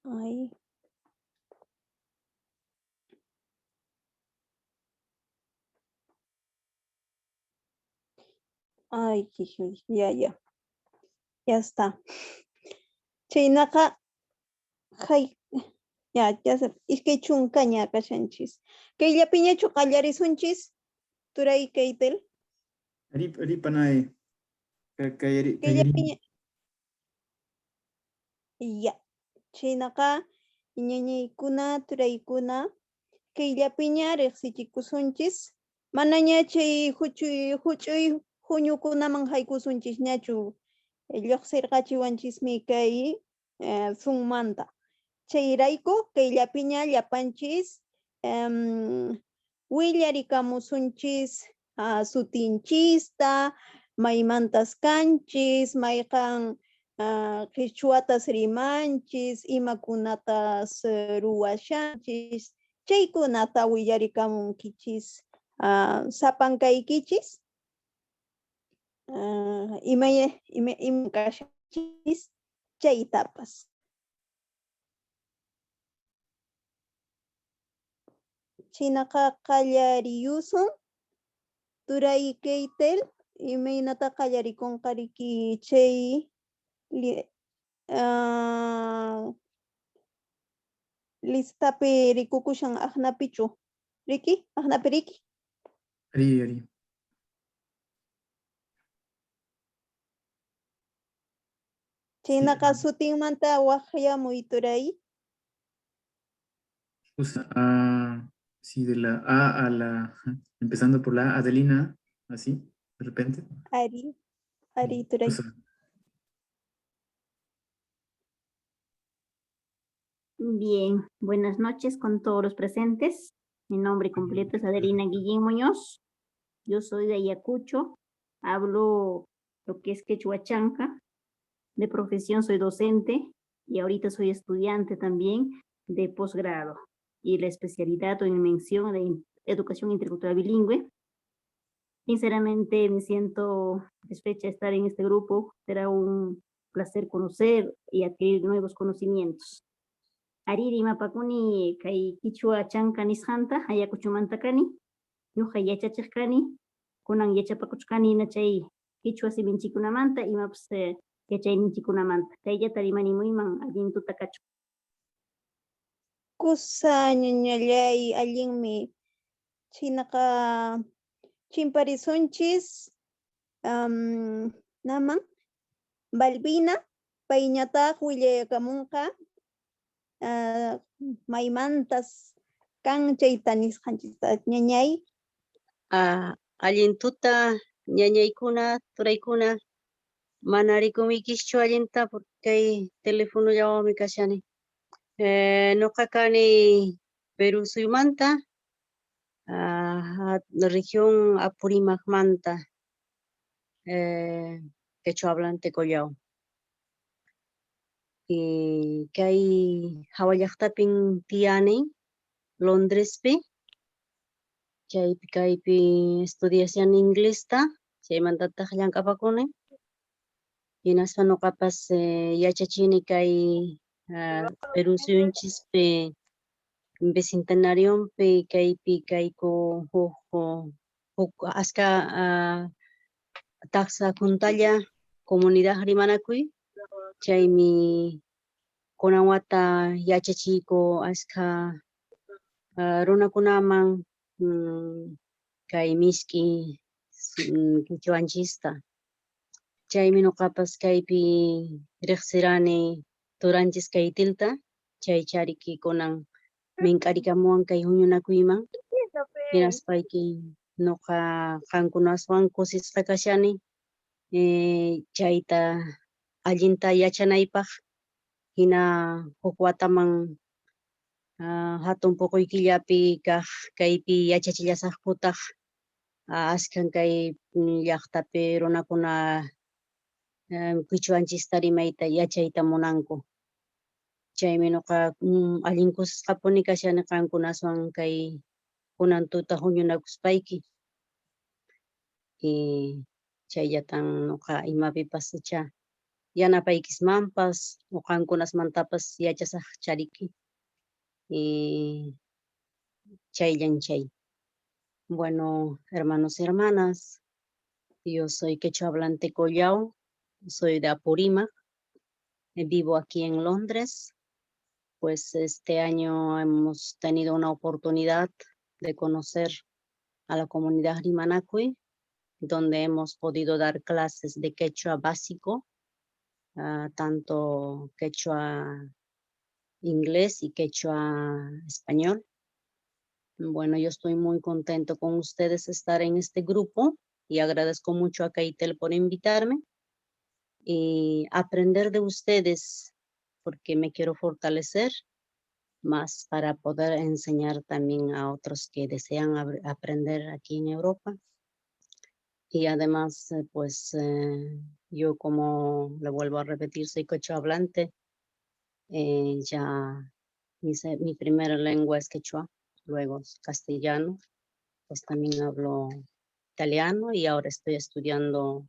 Ay. Ay, ya, ya. Ya está. Chaynaqa, ya sé. Iskay chunkaña kashanchis. Kayllapiñachu qallarisunchis turay kaytel. Ari panay. Kayllapiña. Ya. Chaynaqa ñañaykuna turaykuna kayllapiña riqsichikusunchis. Manaña chay huch'uy huñukunaman haykusunchisñachu. Lluqsirqachiwanchismi kay sunmanta. Chayrayku kayllapiña llapanchis willarikamusunchis sutinchista, maymantas kanchis, mayqan qichwatas rimanchis, imakunatas ruwashanchis, chaykunata willarikamunkichis, sapankaykichis, ima kashanchis chaytapas. Chinaqa qallariyusun turay kaytel imaynata qallarikunqariki chay listapi rikukushan aqnapichu. Aqnapi riki. Ari. Chaynaqa sutinmanta waqyamuy turay. Sí, de la A a la, empezando por la A, Adelina, así, de repente. Ari turay. Bien, buenas noches con todos los presentes. Mi nombre completo es Adelina Guillén Muñoz. Yo soy de Ayacucho. Hablo lo que es quechua chanca. De profesión soy docente y ahorita soy estudiante también de posgrado y la especialidad o en mención de educación intercultural bilingüe. Sinceramente me siento satisfecha de estar en este grupo. Será un placer conocer y adquirir nuevos conocimientos. Ariri mapakuni kay quichua chanka nishanta Ayacuchumanta kani, ñuqa yachachiq kani, kunan yachapakuchkani chay quichua siminchikunamanta imapas yachayninchikunamanta. Kayllata rimanimuyman allin tutakachu. Kusa ñañallay allinmi. Chinaqa chimparisunchis naman Balbina payñataq willakamunqa maymantas kan chayta nisqanchista ñañay. Allin tuta ñañaykuna turaykuna mana rikumikischu allinta porque kay telefonulawami kashani. Ñuqa kani Perú suymanta, región Apurimaqmanta, quechua hablante Collao. Y kay Hawa llaqtapin tiyani Londrespi, kaypi estudiasyani inglesta, chaymantataq llank'apakuni. Hinaspa ñuqapas yachachini kay Perú suyunchispi bicentenarionpi kaypi kayku huk aska taqa puntalla comunidad rimanakuy, chaymi kunan wata yachachiyku aska runakunaman kay mishki quichuanchista. Chaymi ñuqapas kaypi riqsirani turanchis kaytilta, chay chariki kunan mink'arikamuwan kay huñunakuyman. Hinaspayki ñuqa qankunaswan kusisqa kashani, chayta allinta yachanaypaq, hina huk wataman hatun puquykillapi kaq kaypi yachachillasaqputaq askan kay llaqtapi runakuna quichuanchista rimayta yachayta munanku. Chaymi ñuqa allin kusisqapuni kashani qankunaswan kay kunan tuta huñunakuspayki. Y chayllatan ñuqa imapipas yanapaykismanpas o qankunasmantapas yachasaq chariki. Chayllan chay. Bueno, hermanos y hermanas, yo soy quechua hablante collao, soy de Apurímac, vivo aquí en Londres. Pues este año hemos tenido una oportunidad de conocer a la comunidad Rimanacui, donde hemos podido dar clases de quechua básico, tanto quechua inglés y quechua español. Bueno, yo estoy muy contento con ustedes estar en este grupo y agradezco mucho a Keitel por invitarme y aprender de ustedes porque me quiero fortalecer más para poder enseñar también a otros que desean aprender aquí en Europa. Y además, yo como le vuelvo a repetir, soy quechua hablante. Ya mi primera lengua es quechua, luego es castellano, pues también hablo italiano y ahora estoy estudiando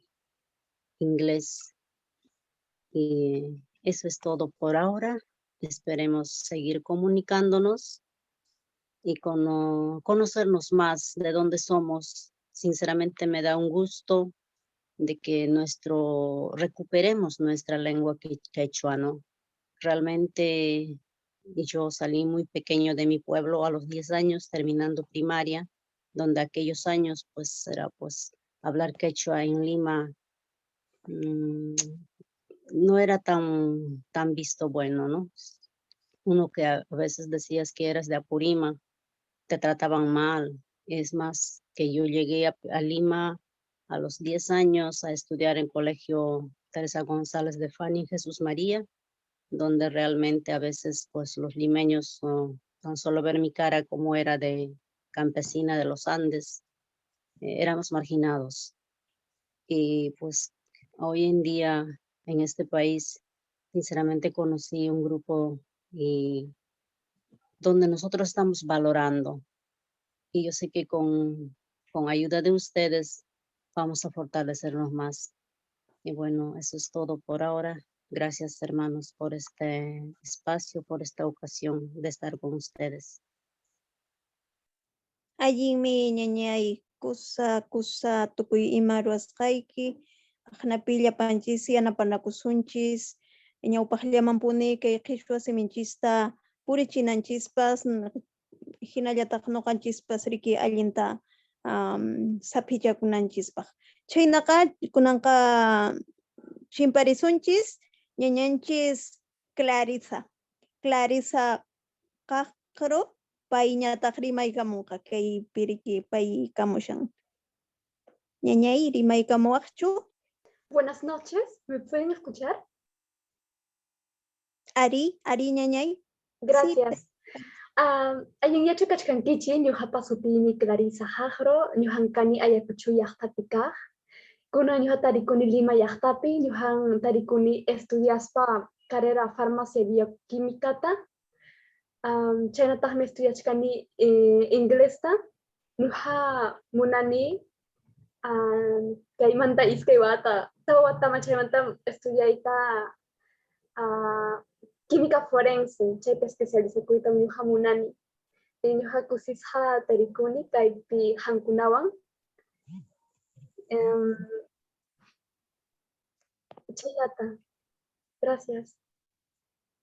inglés. Y eso es todo por ahora. Esperemos seguir comunicándonos y conocernos más de dónde somos. Sinceramente me da un gusto de que recuperemos nuestra lengua quechua, ¿no? Realmente yo salí muy pequeño de mi pueblo a los 10 años, terminando primaria, donde aquellos años pues era pues hablar quechua en Lima no era tan visto bueno, ¿no? Uno que a veces decías que eras de Apurímac, te trataban mal. Es más, que yo llegué a Lima a los 10 años a estudiar en colegio Teresa González de Fani, Jesús María, donde realmente a veces pues los limeños, tan solo ver mi cara como era de campesina de los Andes, éramos marginados. Y pues hoy en día en este país, sinceramente conocí un grupo donde nosotros estamos valorando. Y yo sé que con ayuda de ustedes vamos a fortalecernos más. Y bueno, eso es todo por ahora. Gracias, hermanos, por este espacio, por esta ocasión de estar con ustedes. Allimi ñañay kusa tukuy ima ruwasqayki aqnapilla panchis yanapanakusunchis ñawpaqllamanpuni kay qhichwa siminchista purichinanchispas hinallataq nuqanchispas riki allinta saphitakunanchispaq. Chaynaqa kunanqa chimparisunchis ñañanchis Clarisa Castro payñataq rimaykamunqa kay piriki pay kamushan. Ñañay rimaykamuwaqchu? Buenas noches, ¿me pueden escuchar? Ari ñañay. Gracias. Allinyachu kachkankichi ñuqapa sutiymi Clarisa Jagro, ñuqankani Ayacucho llaqtapi kaq. Kunan ñuqa tarikuni Lima llaqtapi, ñuqan tarikuni estudiaspa carrera farmacia bioquímicata. Chaynataqmi estudiachkani inglesta. Ñuqa munani kaymanta iskay wata, tawa watama chaymanta estudiayta química forense, chayta especializakuyta ñuqa munani. Ñuqa kusisqa tarikuni kaypi hankunawan. Chayata. Gracias.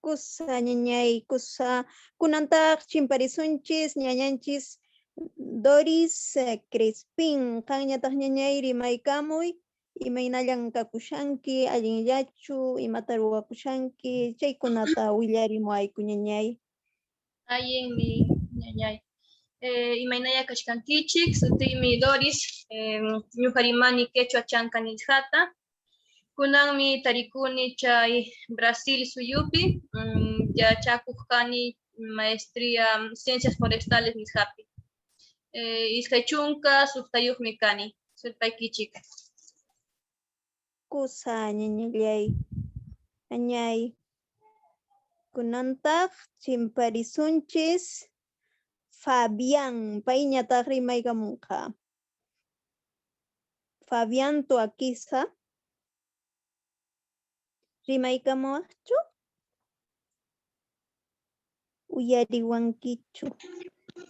Kusa ñañay, kusa kunantaq chimparisunchis ñañanchis Doris Crespin qanñataq ñañay rimaykamuy imaynallan kakushanki allinllachu imata ruwakushanki chaykunata willarimuwayku ñañay. Allinmi ñañay. Imaynalla kachkankichik, sutiymi Doris, ñuqa rimani quechua chanka nisqata. Kunanmi tarikuni chay Brasil suyupi, yachakuq kani maestría ciencias forestales nisqapi. Iskay chunka suqtayuqmi kani, sulpaykichik. Kusa ñañallay. Ñañay. Kunantaq chimparisunchis Fabián payñataq rimaykamunqa. Fabián Tuakisa. rimaykamuaqchu? Uyariwankichu.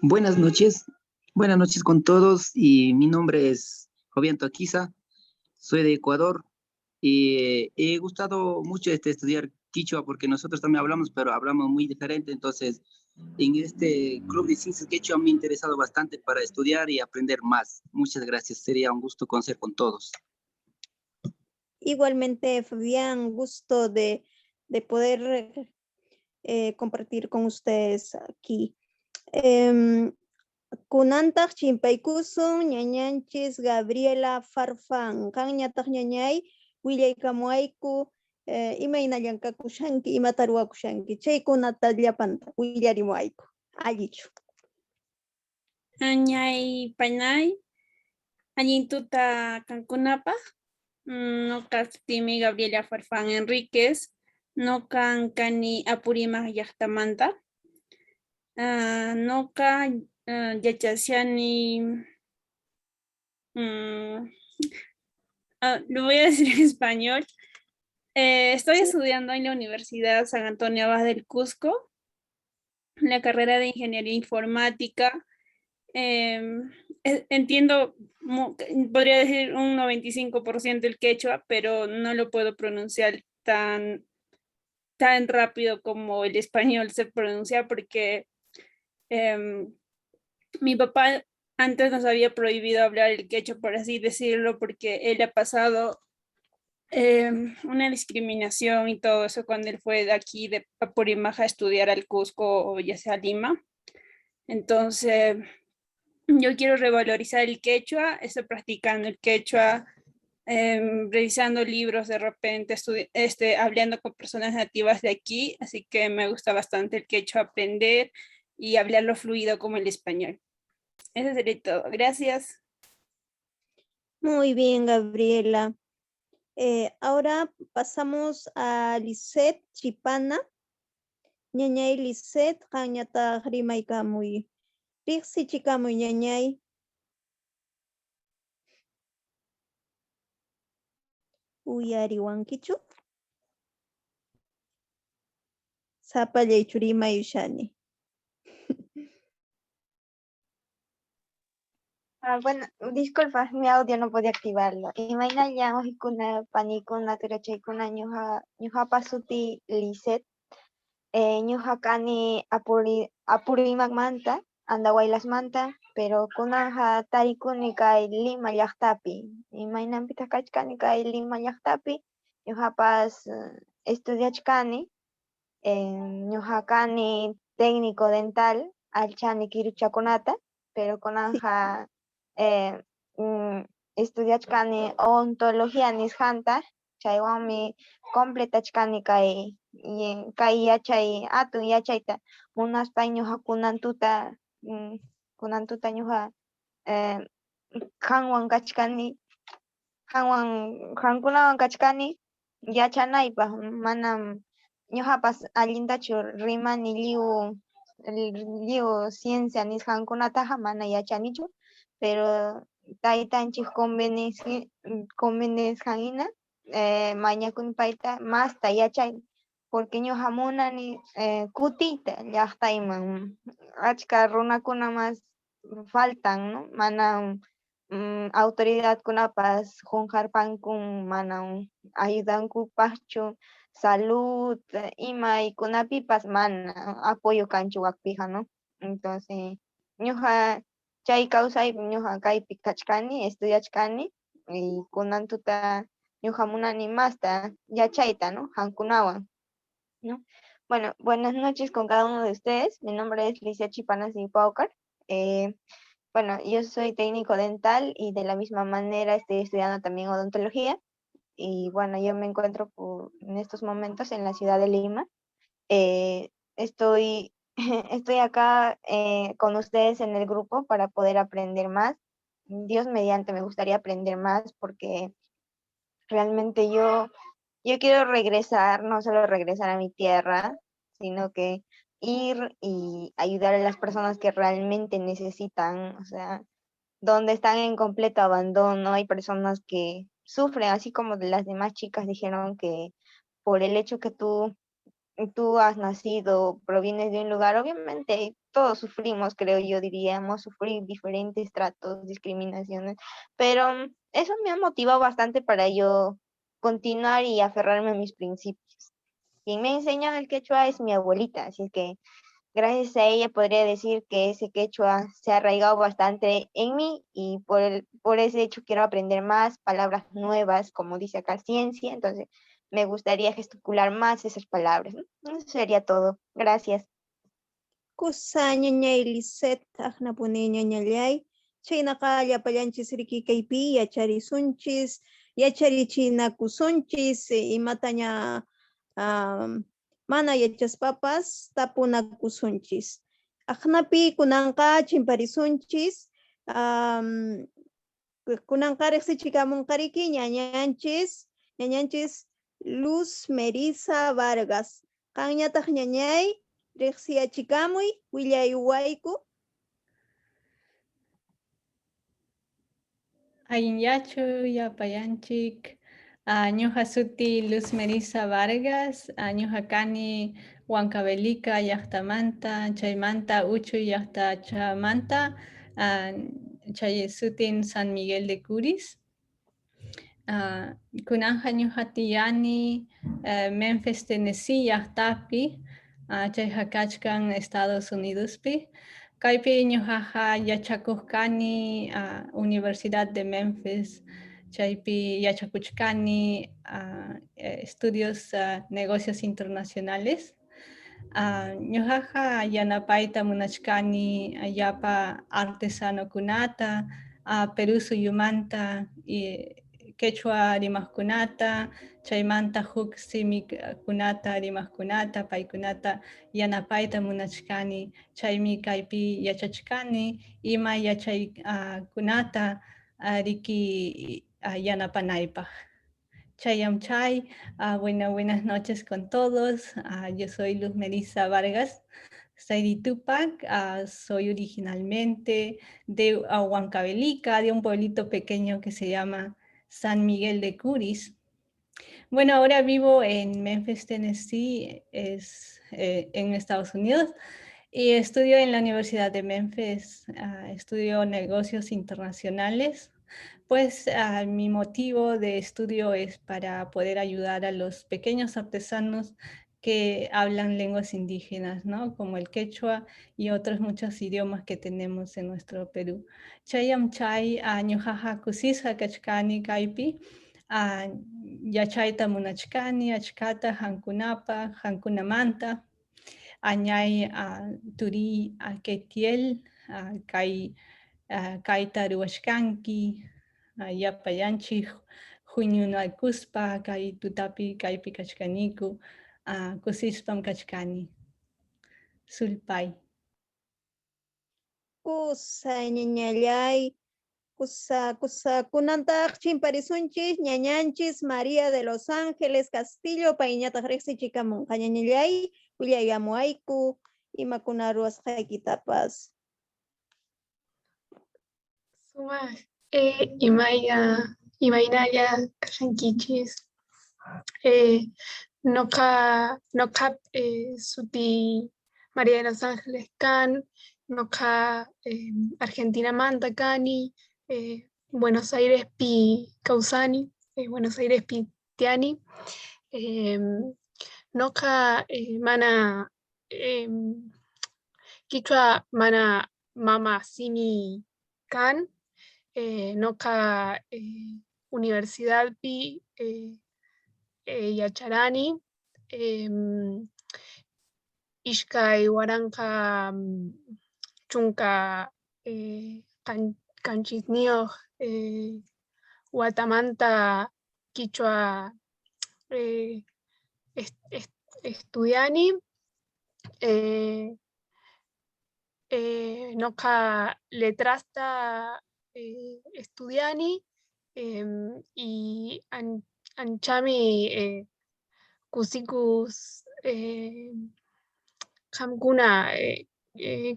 Buenas noches con todos y mi nombre es Jovian Toquiza, soy de Ecuador y he gustado mucho estudiar quichua porque nosotros también hablamos, pero hablamos muy diferente, entonces en este club de ciencias quichua me ha interesado bastante para estudiar y aprender más. Muchas gracias, sería un gusto conocer con todos. Igualmente, Fabián, gusto de poder compartir con ustedes aquí. Kunantaq chimpaykusun ñañanchis Gabriela Farfán. Kan ñataq ñañay willaykamuayku imaynallankakushanki imata ruwakushanki. Chaykunata llapanta willarimuayku. Allichu. Ñay pañay, allintuta kankunapaq, noqa sutimi Gabriela Farfán Enríquez, noqa kani Apurímac llaqtamanta. Noqa yachashani, lo voy a decir en español. Estoy estudiando en la Universidad San Antonio Abad del Cusco, la carrera de Ingeniería Informática. Entiendo, podría decir un 95% el quechua, pero no lo puedo pronunciar tan rápido como el español se pronuncia porque mi papá antes nos había prohibido hablar el quechua, por así decirlo, porque él ha pasado una discriminación y todo eso cuando él fue de aquí de Apurímac a estudiar al Cusco o ya sea a Lima. Entonces, yo quiero revalorizar el quechua, estoy practicando el quechua, revisando libros de repente, hablando con personas nativas de aquí, así que me gusta bastante el quechua aprender y hablarlo fluido como el español. Eso sería todo. Gracias. Muy bien, Gabriela. Ahora pasamos a Lisette Chipana. Ñañay Lisette, qañataq rimaykamuy. Riqsichikamuy ñañay. Uyariwankichu? Sapallaychu rimayushani. Bueno, disculpa, mi audio no podía activarlo. Imaynallan wajikuna panikuna tirachaykuna ñuqapa suti Lisette. Ñuqa kani Apurímacmanta, Andahuaylasmanta, pero kunanja tarikuni kay Lima llaqtapi. Imaynanpitaq kachkani kay Lima llaqtapi, ñuqapas estudiachkani, ñuqa kani técnico dental, alchani kiruchakunata, pero kunanja estudiachkani odontología nisqanta, chaywanmi completachkani kay yachay atun yachayta munaspay ñuqa kunantuta ñuqa qanwan kachkani, qankunawan kachkani yachanaypaq, manam ñuqapas allintachu rimani lliw ciencia nisqankunataqa mana yachanichu, pero taytanchik convenisqanhina mañakuni payta masta yachay, porque ñuqa munani kutiyta llaqtayman, achka runakuna mas faltan, ¿no? Mana autoridadkunapas qunqarpankun, mana ayudankupaqchu, salud, imaykunapipas mana apoyo kanchu wakpiqa, ¿no? Entonces, ñuqa chay kawsaypi ñuqa kaypi kachkani, estudiachkani, y kunantuta ñuqa munani masta yachayta, ¿no? Qankunawan, ¿no? Bueno, buenas noches con cada uno de ustedes. Mi nombre es Licia Chipanas y Paucar. Bueno, yo soy técnico dental y de la misma manera estoy estudiando también odontología. Y bueno, yo me encuentro en estos momentos en la ciudad de Lima. Estoy acá con ustedes en el grupo para poder aprender más. Dios mediante me gustaría aprender más porque realmente yo quiero regresar, no solo regresar a mi tierra, sino que ir y ayudar a las personas que realmente necesitan, o sea, donde están en completo abandono, hay personas que sufren, así como de las demás chicas dijeron que por el hecho que tú has nacido, provienes de un lugar, obviamente todos sufrimos, creo yo, diríamos, sufrir diferentes tratos, discriminaciones, pero eso me ha motivado bastante para yo continuar y aferrarme a mis principios. Quien me ha enseñado el quechua es mi abuelita, así es que gracias a ella podría decir que ese quechua se ha arraigado bastante en mí y por ese hecho quiero aprender más palabras nuevas, como dice acá ciencia, entonces me gustaría gesticular más esas palabras, ¿no? Eso sería todo. Gracias. Kusa ñañay Lisset ajnapuni ñañallay. Chaynaqa llapallanchis riqikaypi yacharisunchis, yacharichinakusunchis, imataña mana yachaspapas tapunakusunchis. Ajnapi kunanqa chimparisunchis, kunanqa riqsichikamunqariki ñañanchis Luz Melissa Vargas. Qanñataq ñañay riqsiyachikamuy willay wayku. Ayinyachu yapayanchik ñuqa suti Luz Melissa Vargas, ñuqa kani Huancavelica llaqtamanta, chaymanta Uchuy llaqtachamanta, chay sutin San Miguel de Curis. Kunanja ñuqa tiyani Memphis, Tennessee llaqtapi, chayqa kachkan Estados Unidospi. Kaypi ñuqaqa yachakuqkani Universidad de Memphis, chaypi yachakuchkani estudios negocios internacionales. Ñuqaqa yanapayta munachkani yapa artesano kunata, Perú suyumanta quechua rimaqkunata, chaymanta huk simic kunata rimaqkunata, paykunata yanapayta munachkani, chaymi kaypi yachachkani, ima yachay kunata riki yanapanaypaq. Chayam chay, buenas noches con todos. Yo soy Luz Melissa Vargas. Soy de Tupac, soy originalmente de Huancavelica, de un pueblito pequeño que se llama San Miguel de Curis. Bueno, ahora vivo en Memphis, Tennessee, en Estados Unidos, y estudio en la Universidad de Memphis, estudio negocios internacionales. Pues mi motivo de estudio es para poder ayudar a los pequeños artesanos que hablan lenguas indígenas, ¿no? Como el quechua y otros muchos idiomas que tenemos en nuestro Perú. Chayam chay ñuqaqa kusisqa kachkani kaypi, yachayta munachkani achkata hankunapa, hankunamanta, añay turi ketiel, kayta ruwashkanki, yapayanchik huñunaykuspa kay tutapi kaypi kachkaniku, kusispam kachkani. Sulpay. Kusa ñañallay, kusa kunantaq chimparisunchis ñañanchis María de los Ángeles Castillo payñataq riqsichikamunqa ñañallay willayamuayku imakuna ruwasqaykitapas. Sumaq imaynalla kashankichis. Noqa suti María de los Ángeles kan, noqa Argentinamanta kani, Buenos Aires pi kawsani, Buenos Aires pi tiani. Noqa mana Quichua mana mama simi kan, noqa Universidad pi yacharani, ishkay waranqa chunka kanchisniyuq watamanta Quichua estudiani, noqa letrasta estudiani, y anchami kusikus qamkuna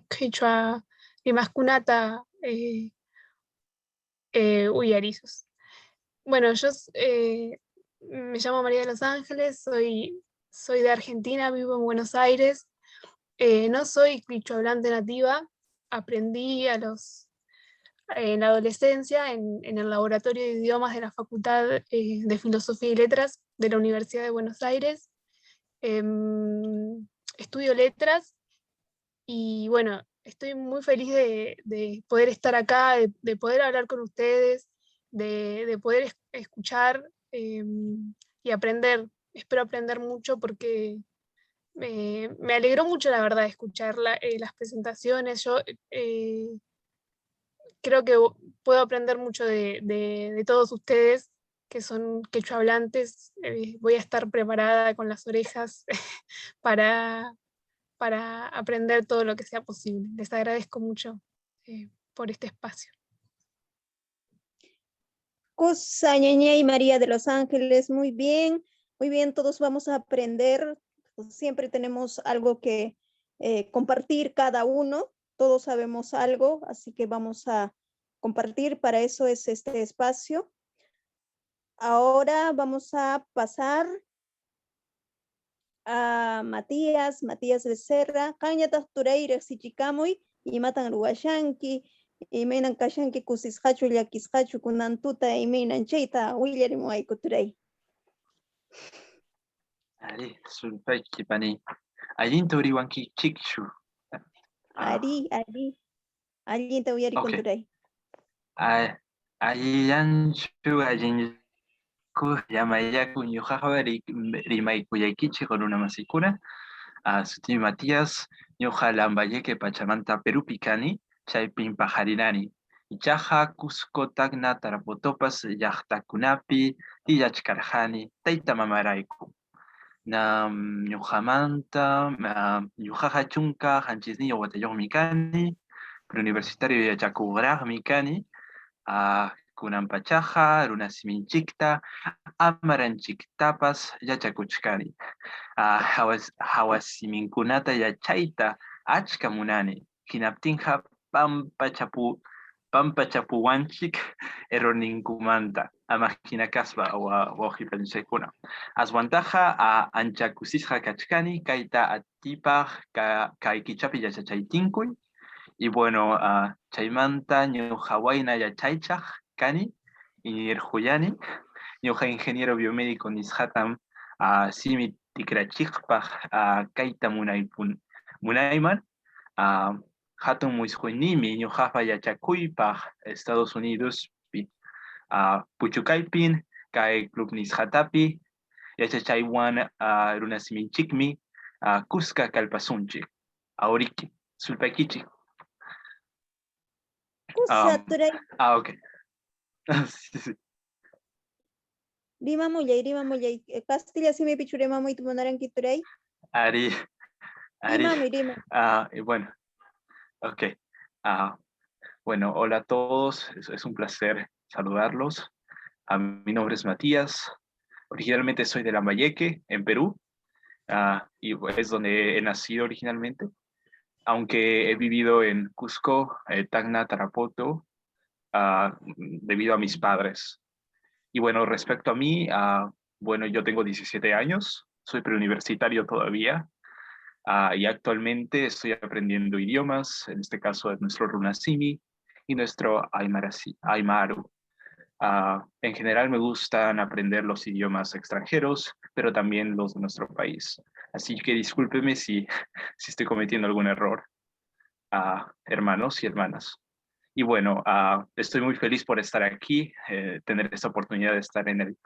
Quechua rimaqkunata uyarisus. Bueno, yo Me llamo María de los Ángeles, soy de Argentina, vivo en Buenos Aires. No soy quichua hablante nativa, aprendí en la adolescencia en el laboratorio de idiomas de la Facultad de Filosofía y Letras de la Universidad de Buenos Aires. Estudio letras y bueno, estoy muy feliz de poder estar acá, de poder hablar con ustedes, de poder escuchar y aprender. Espero aprender mucho porque me alegró mucho, la verdad, escuchar las presentaciones. Yo creo que puedo aprender mucho de todos ustedes que son quechua hablantes. Voy a estar preparada con las orejas para aprender todo lo que sea posible. Les agradezco mucho por este espacio. Cosa Ñañay María de los Ángeles, muy bien, todos vamos a aprender, siempre tenemos algo que compartir cada uno, todos sabemos algo, así que vamos a compartir, para eso es este espacio. Ahora vamos a pasar a Matías Becerra, Cañatas Tureira Sichicamuy, y Matan Ruashanki, y Menan Kashanki Kusishachu, Yakishachu, Kunantuta, y Menan Cheita, William Moaikuturei. Ari, sulpaki pani. Allin turiwanki chikshu. Ari, allí te voy a ir con Turei. Allianchu, allin Yamayaku, Yuhawa, Rimaikuyakichi, con una masicura. Sutimi Matías, Ñuqa Lambayeque, Pachamanta, Perú Picani, Chaypin Pajarinani. Ichaja, Cusco, Tacna, Tarapotopas, Yachtacunapi, Iyachkarjani, Taita Mamaraiku. Ñuqamanta, Ñuqaqa Chunka, Hanchisniyo, Watayón Mikani, Preuniversitario de Yachacugraj Mikani, Kunampachaja, Runasiminchikta, Amaranchiktapas, Yachakuchkani. Hawasiminkunata yachaita achka munani. Hinaptinja pampachapuwanchik errorninkumanta. Amajinakaspa wajipanchaykuna. Aswantaja anchakusisja kachkani, kaita atipaj kaikichapi yachachaytinkuy. Y bueno, chaymanta ñuqawayna yachaychaj kani, inirjuyani. Ñuqa ingeniero biomédico nishatam simi tikrachikpaj kaita munayman. Hatun muisquynimi ñuqapa yachakuypaj Estados Unidos puchukaypin kay club nishatapi yachachaywan runasiminchikmi kuska kalpasunchik ahoriki sulpaykichik. Ok. Sí. Rima Mullay. Castilla si me pichurema muy tumonaran Kiturey. Ari. Rima. Y bueno, ok. Bueno, hola a todos. Es un placer saludarlos. Mi nombre es Matías. Originalmente soy de Lambayeque, en Perú. Y es donde he nacido originalmente. Aunque he vivido en Cusco, Tacna, Tarapoto, debido a mis padres. Y bueno, respecto a mí, bueno, yo tengo 17 años, soy preuniversitario todavía, y actualmente estoy aprendiendo idiomas, en este caso nuestro Runasimi y nuestro Aymaru. En general me gustan aprender los idiomas extranjeros, pero también los de nuestro país. Así que discúlpeme si estoy cometiendo algún error, hermanos y hermanas. Y bueno, estoy muy feliz por estar aquí, tener esta oportunidad de estar en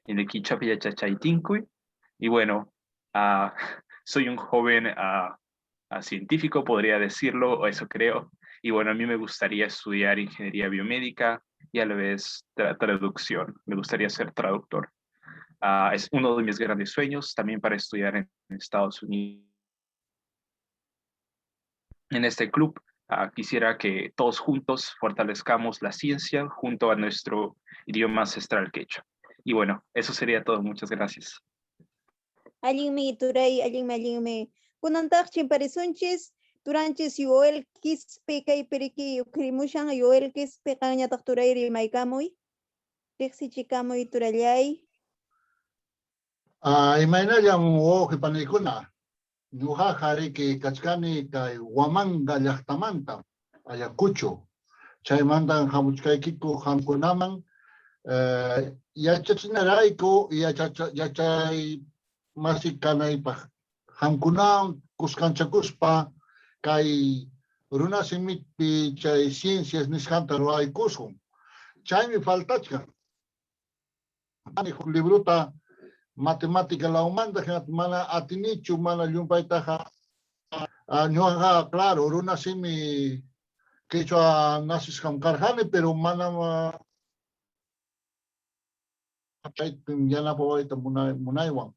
el Quichua Yachachaytincuy. Y bueno, soy un joven científico, podría decirlo, o eso creo. Y bueno, a mí me gustaría estudiar ingeniería biomédica y a la vez traducción. Me gustaría ser traductor. Es uno de mis grandes sueños, también para estudiar en Estados Unidos. En este club, quisiera que todos juntos fortalezcamos la ciencia junto a nuestro idioma ancestral quechua. Y bueno, eso sería todo. Muchas gracias. Allinmi Turey. Kunantaj chimparisunchis, turanchis Yoel Quispe Kayperiki Yukrimushan, Yoel Quispe Cañataj Turey Maicamuy, Rixi Chicamuy Turayay. Imaynallam wawqi paniykuna, ñuqaqa riki kachkani kay Huamanga llaqtamanta, Ayacucho. Chaymantam hamuchkaykiku qamkunaman yachachinarayku yachay masi kanaypaq qamkunawan kuskanchakuspa kay runa simipi chay ciencias nisqanta ruraykusun. Chaymi faltachkan. Huk libruta matemática laumanta mana atinichu mana llumpaytaqa ñuqaqa claro runa simi quechua nasisqam karqani pero mana yanapawayta munaywan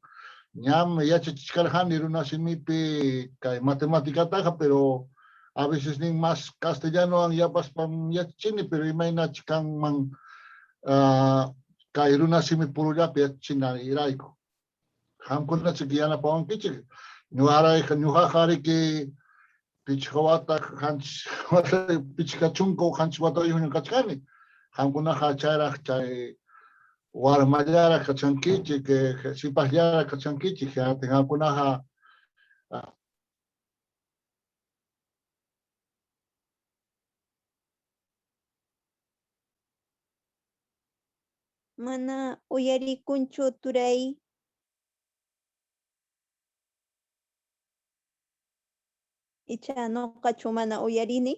ñam yachachisqarqani runa simipi kay matemáticataqa pero a veces nin más castellanowan yapaspam yachachini pero imaynachi kanman kay runa simi purullapi yachachinarayku. Qamkunachiq yanapawankichik ñuqaqa riki pichqa wata pichqa chunka qanchis watayuqña kachkani. Qamkunaqa chayraq chay warmallara kachankichik sipaslllara kachankichik qamkunaqa Mana uyarikunchu turay. Icha noqachu mana uyarini.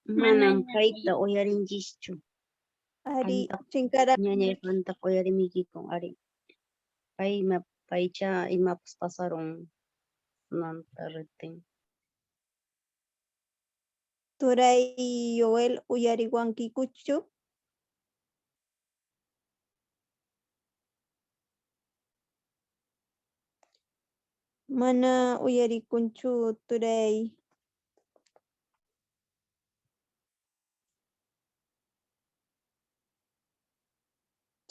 Manam payta uyarinchikchu. Ari chinkara. Ñañaykanta uyarimikikun ari. Paycha imapas pasaron manta ritin. Turay Yoel uyariwankikuchu. Mana uyarikunchu turay.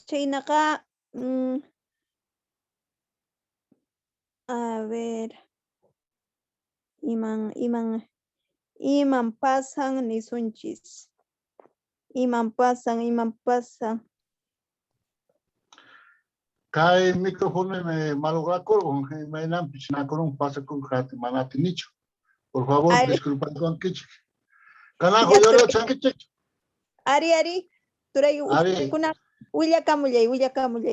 Chaynaqa a ver iman pasan nisunchis. Iman pasan. Kay micrófono me malograkurun, imaynanpis nakurun pasakun hati manatinichu. Por favor, disculpa con kichik. Kanajo yoro chankichik. Ari, turay uskuna willakamullay.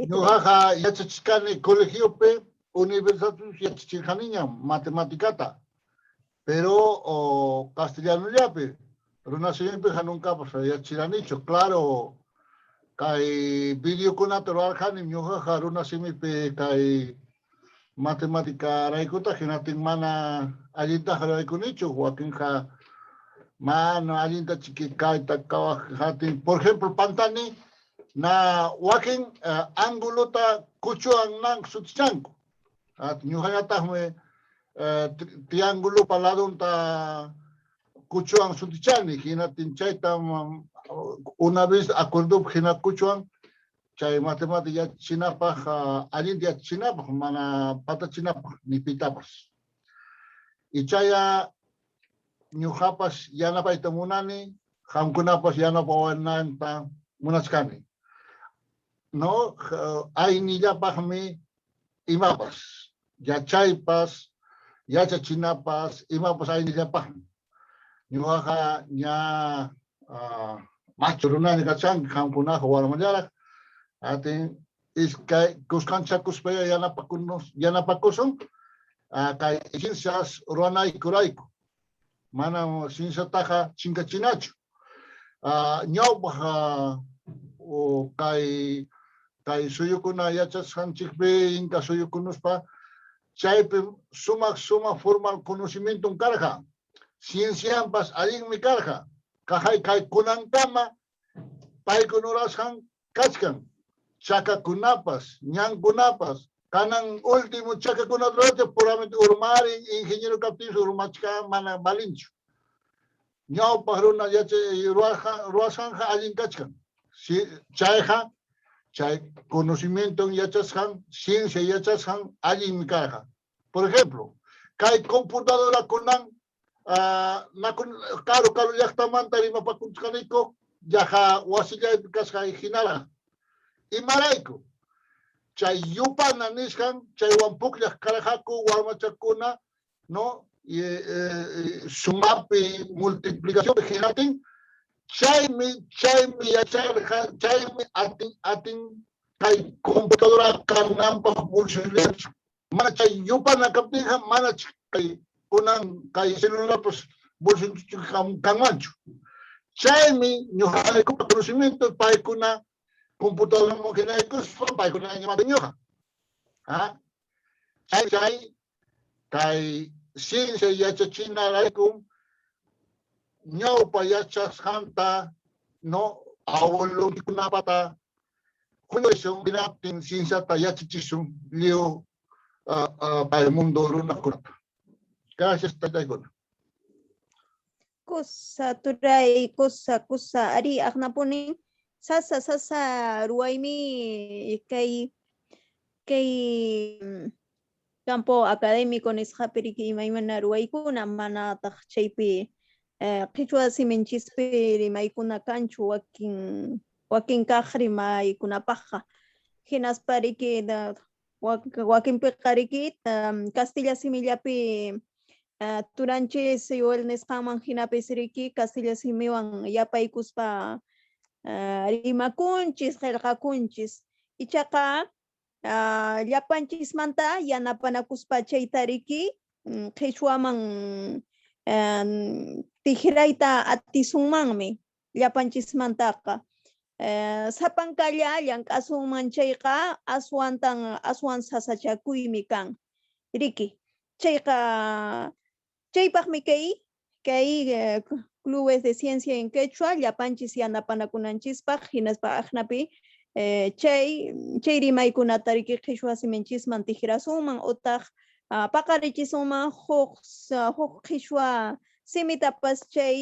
Ñuqaqa yachachishkani colegiope universidad yachachirqaniñam matematicata. Pero castellanollapi runasiypi hanunkapas yachachiranichu. Claro, kay videokunata rurarqani ñuqaqa runasimipi kay matemática raykuta hinatin mana allintaqa ruraykunichu wakinqa mana allinta chiqikayta kawaq hatin. Por ejemplo, pantani na wakin ánguloта kuchuan nan sutichanku. Ñuqallataqmi triángulo paladunta kuchuan sutichani hinatin chaytam una vez acuerdo hina kuchuan chay matemática yachachinapaq allinta yachachinapaq mana patachinapaq ni pitapas. Y chaya ñuqapas yanapayta munani qamkunapas yanapawananta munachkani. No, aynillapaqmi imapas, yachaypas, yachachinapas, imapas aynillapaqmi. Ñuqaqa ña machu runani kachanki qamkunaqa warmallaraq atin iskay kuskanchakuspaya yanapakusun kay ciencias ruranaykurayku. Manam cienciataqa chinkachinachu. Ñawpaq kay suyukuna yachasqanchikpi inka suyukunuspa chaypi sumaq formal conocimiento karqa. Cienciampas allinmi karqa. Kay kunankama paykuna rurasqan kachkan. Chakakunapas, ñankunapas, kanan último chakakunata rurachaq puramente urmari ingeniero kaptinsu urmachka mana balinchu. Ñawpaq runa rurasqanqa allin kachkan. Chayqa chay conocimiento yachasqan, ciencia yachasqan allin karqa. Por ejemplo, kay computadora kunan karu llaqtamanta rimapakunchqaniko yaqa wasillaypi kasqa hinara Imarayku. Chay yupana niskan, chay wampukllak karajaku warmachakuna, no, sumapi multiplicación giratin, chaymi yacharja, chaymi atin kay computadora kanampa pulsillach. Mana chay yupana kaptinja, mana kay kunan kay celular pues bolsillo kanmanchu. Chaymi ñujarayku conocimiento paykuna computadora mogenaikus paykuna ñamanta ñuja. Chay kay ciencia yachachinarayku ñawpa yachasqanta no abuelokunapata juñoyson dinaptin cienciata yachachisun liu para el mundo runakunata. Gracias, tataykuna. Kusa turay, kusa ari aknapunin sasa ruaymi kay campo académico nisqapiriki imaymana ruwaykuna manataq chaypi qhichwa siminchispi rimaykuna kanchu wakin kaq rimaykunapaqqa hinaspariki wakinpiqa riki Castilla simillapi turanchis igual nisqaman hinapis riki Castilla simiwan yapaykuspa rimakunchis qillqakunchis ichaqa llapanchismanta yanapanakuspa chayta riki qhichwaman tijirayta atisunmanmi llapanchismantaqa sapankalla llank'asunman chayqa aswan sasachakuymi kan riki chayqa chaypaqmi kay clubes de ciencia en quechua llapanchis yanapanakunanchispaq hinaspa aqnapi chay rimaykunata riki qhichwa siminchisman tijirasunman utaq paqarichisunman huk qhichwa simitapas chay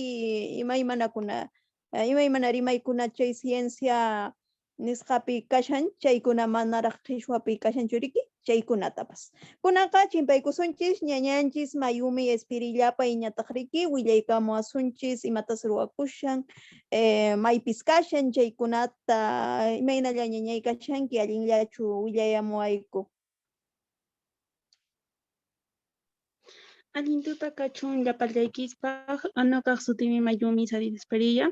imaymana rimaykuna chay ciencia nisqapi kashan chaykuna manaraq qhichwapi kashanchu riki chaykunatapas. Kunanqa chimpaykusunchis ñañanchis Mayumi Espirillapay ñataq riki willaykamuasunchis imatas ruwakushan maypis kashan chaykunata imaynalla ñañay kashanki allinllachu willayamuwayku. Allin tuta kachun llapallaykispak nuqaq sutimi Mayumi Saris Esperilla.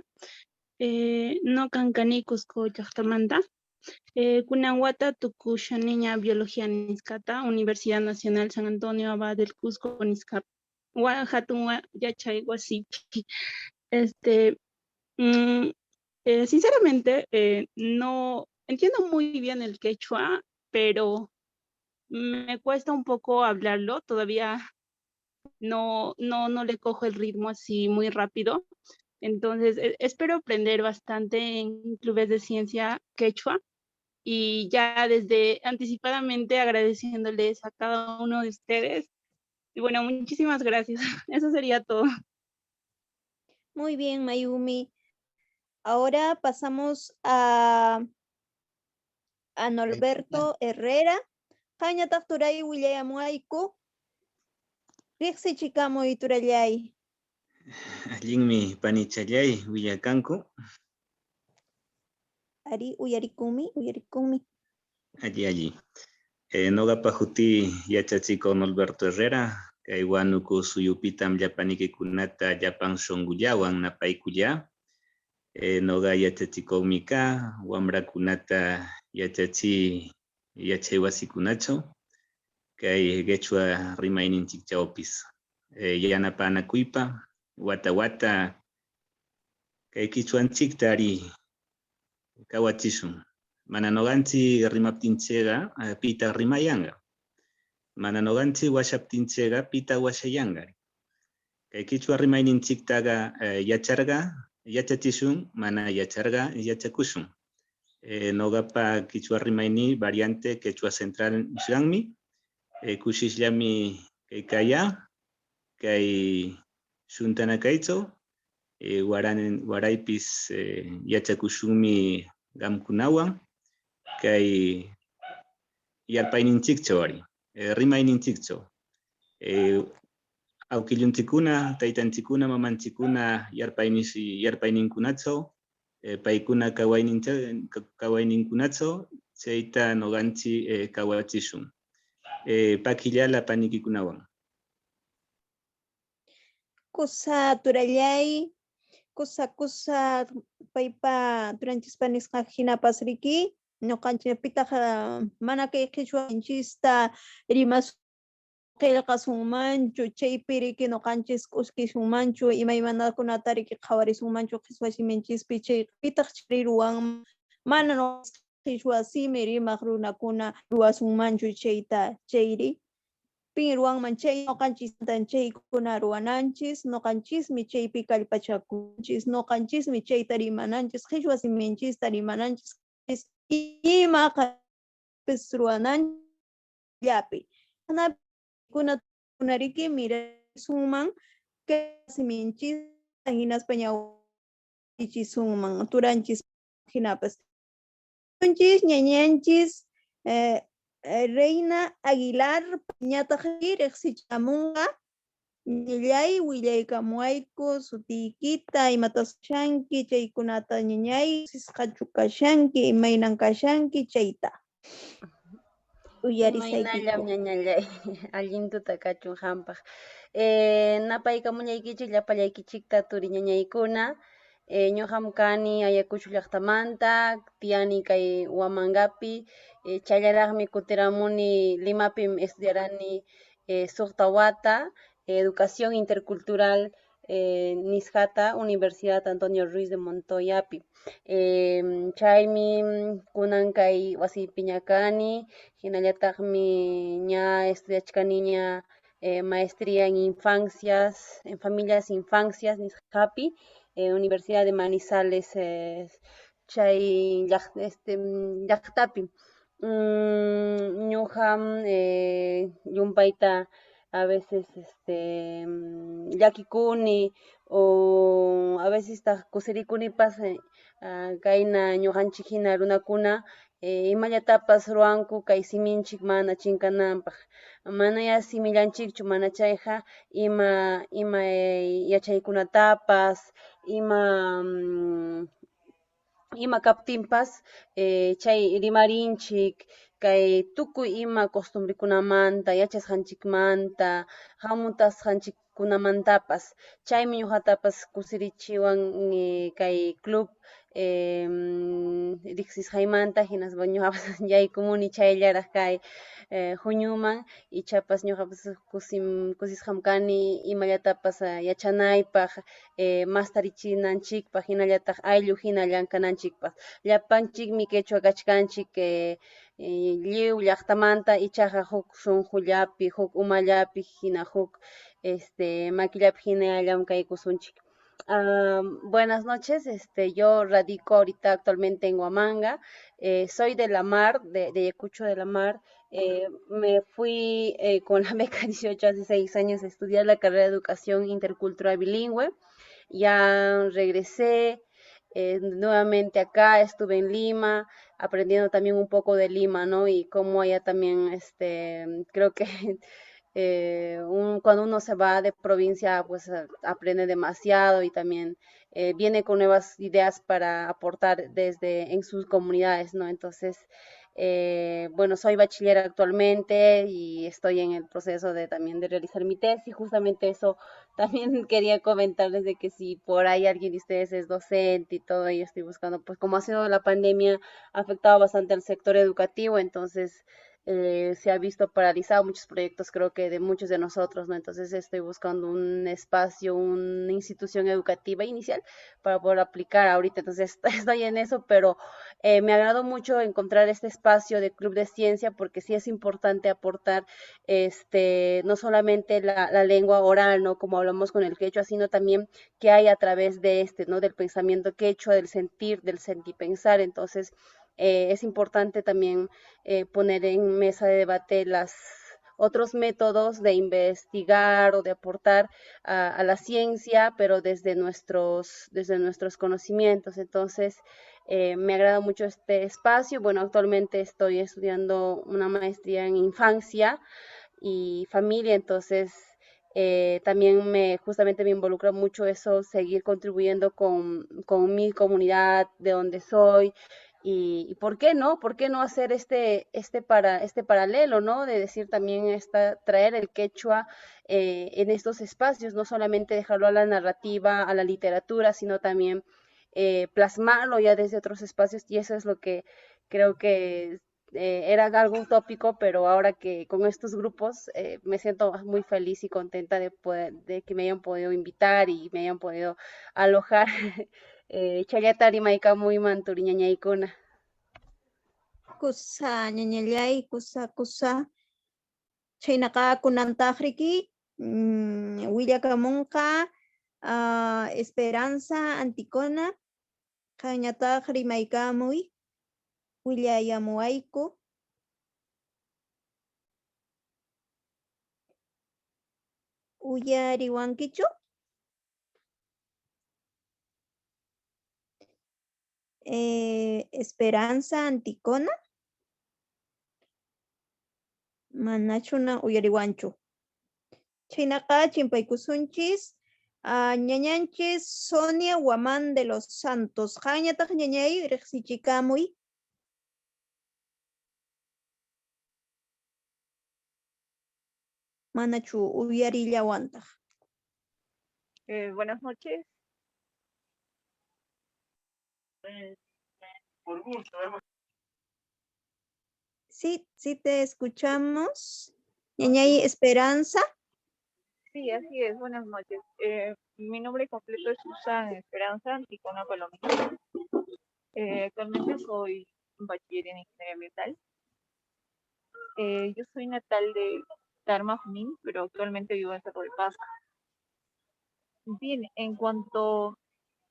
Nuqan kani Cusco llaqtamanta. Kunan wata tukushaniña biología nisqata Universidad Nacional San Antonio Abad del Cusco nisqapi. Hatun yachay wasipi. Sinceramente no entiendo muy bien el quechua, pero me cuesta un poco hablarlo, todavía no le cojo el ritmo así muy rápido. Entonces, espero aprender bastante en clubes de ciencia quechua y ya desde anticipadamente agradeciéndoles a cada uno de ustedes. Y bueno, muchísimas gracias. Eso sería todo. Muy bien, Mayumi. Ahora pasamos a Norberto Herrera. Qañataq turay willayamuwayku. Riqsi chikamuy turallay. Allinmi panichallay willakanku. Ari uyarikunmi. Alli. Noqapa huti yachachiko Norberto Herrera. Kay wanuku suyupitam llapanikikunata llapan shunqullawan napaykulla. Noqa yachachikomi ka, wamrakunata yachay wasikunachaw. Kay quechua rimayninchikchawpis yanapanakuypa wata kay quichuanchikta ari kawachishun. Mana noqanchik rimaptinchikqa pita rimayanga. Mana noqanchik washaptinchikqa pita washayanga. Kay quichua rimayninchiktaqa yachachishun, mana yacharqa yachakushun. Noqapa quichua rimayni variante quechua central nisqanmi. Kushishllami kaya kay shuntanakaychaw waraypis yachakushunmi qamkunawan kay yarpayninchikchaw ari rimayninchikchaw awkillunchikuna taytanchikuna mamanchikuna yarpayninkunachaw paikuna kawayninkunacho chayta noganchi kawachishun. Pakillala panikikunawan. Kusa turallay, kusa paypa turanchis panisqa hinapas riki, ñuqanchikpitaqa mana kay qhichwanchista rimas qillqasunmanchu, chaypi riki ñuqanchis k'uskishunmanchu, imaymanakunata riki qhawarisunmanchu qhichwa siminchispi, chay pitaq chay ruwan mana qhichwa simi rimaq runakuna ruwasunmanchu chayta, chayri pin ruwanman chay ñuqanchis chaykuna ruwananchis, ñuqanchismi chaypi kallpachakunchis, ñuqanchismi chayta rimananchis, qhichwa siminchista rimananchis, ima qhapis ruwananllapi. Kuna riki mirasunman siminchista hinaspa ñawpachissunman turanchis hinapas. Turanchis ñañanchis Reina Aguilar ñataq riqsichamunqa ñallay willaykamuwayku sutiykita imatas kashanki chaykunata ñañay sisqachu kashanki imaynan kashanki chayta uyarisaykiku. Imaynallam ñañallay allintuta kachun hampaq. Napaykamuñaykichik llapallaykichikta turi ñañaykuna. Ñuqam kani Ayacucho llaqtamanta, tiyani kay Huamangapi, chaylaraqmi kutiramuni Limapi estudiarani suqta wata, educación intercultural nisqata Universidad Antonio Ruiz de Montoyapi. Chaymi kunan kay wasiypi ña kani, hinallataqmi ña estudiachkani ña maestría en infancias, en familias infancias nisqapi, Universidad de Manizales chay llaqtapi. Ñuqam llumpayta a veces llakikuni o a veces kusirikunipas kayna ñuqanchik hina runakuna imallatapas ruwanku kay siminchik mana chinkananpaq. Manaya simillanchikchu mana chayqa ima yachaykunatapas, ima kaptinpas chay rimarinchik kay tukuy ima costumbrekunamanta, yachasqanchikmanta, hamutasqanchikkunamantapas. Chaymi ñuqatapas kusirichiwan kay club riqsisqaymanta hinaspa ñuqapas yaykumuni chayllaraq kay huñuman ichapas ñuqapas kusisqam kani imallatapas yachanaypaq, mastarichinanchikpaq hinallataq ayllu hina llamkananchikpaq. Llapanchikmi quechua kachkanchik lliw llaqtamanta ichaqa huk sunqullapi, huk umallapi hina huk maquillapi hinallam kaykusunchik. Buenas noches, yo radico ahorita actualmente en Huamanga, soy de La Mar, de Ayacucho de La Mar. Me fui con la beca 18 hace 6 años a estudiar la carrera de Educación Intercultural Bilingüe. Ya regresé nuevamente acá, estuve en Lima, aprendiendo también un poco de Lima, ¿no? Y cómo allá también, creo que cuando uno se va de provincia, pues aprende demasiado y también viene con nuevas ideas para aportar en sus comunidades, ¿no? Entonces, bueno, soy bachiller actualmente y estoy en el proceso también de realizar mi tesis. Justamente eso también quería comentarles de que si por ahí alguien de ustedes es docente y todo, y estoy buscando, pues como ha sido la pandemia, ha afectado bastante al sector educativo, entonces se ha visto paralizado muchos proyectos, creo que de muchos de nosotros, ¿no? Entonces estoy buscando un espacio, una institución educativa inicial para poder aplicar ahorita, entonces estoy en eso, pero me agradó mucho encontrar este espacio de Club de Ciencia, porque sí es importante aportar no solamente la lengua oral, ¿no? Como hablamos con el quechua, sino también que hay a través de ¿no? Del pensamiento quechua, del sentipensar. Entonces es importante también poner en mesa de debate otros métodos de investigar o de aportar a la ciencia, pero desde nuestros conocimientos. Entonces, me agrada mucho este espacio. Bueno, actualmente estoy estudiando una maestría en infancia y familia, entonces También justamente me involucra mucho eso, seguir contribuyendo con mi comunidad, de donde soy, y ¿por qué no? ¿Por qué no hacer este paralelo, ¿no? De decir también traer el quechua en estos espacios, no solamente dejarlo a la narrativa, a la literatura, sino también plasmarlo ya desde otros espacios, y eso es lo que creo que era algo utópico, pero ahora que con estos grupos me siento muy feliz y contenta de que me hayan podido invitar y me hayan podido alojar. Chayatari maika muy manturiña ñaykuna. Kusa ñañallay, kusa. Chaynaqa kunantajriki, willakamunqa Esperanza Anticona, qañataq rimaykamuy, willayamuwayku. Uyariwankichu? Esperanza Anticona. Manachuna uyariwanchu. Chaynaqa chimpaykusunchis ñañanchis Sonia Guamán de los Santos. Qañataq ñañay riqsichikamuy. Manachu uyarillawantaq. Buenas noches. Por gusto. Sí, sí te escuchamos. Ñañay Esperanza. Sí, así es. Buenas noches. Mi nombre completo es Susana Esperanza Anticona Palomino. Actualmente soy bachiller en ingeniería ambiental. Yo soy natal de Tarma, Junín, pero actualmente vivo en Cerro de Pasco. Bien, en cuanto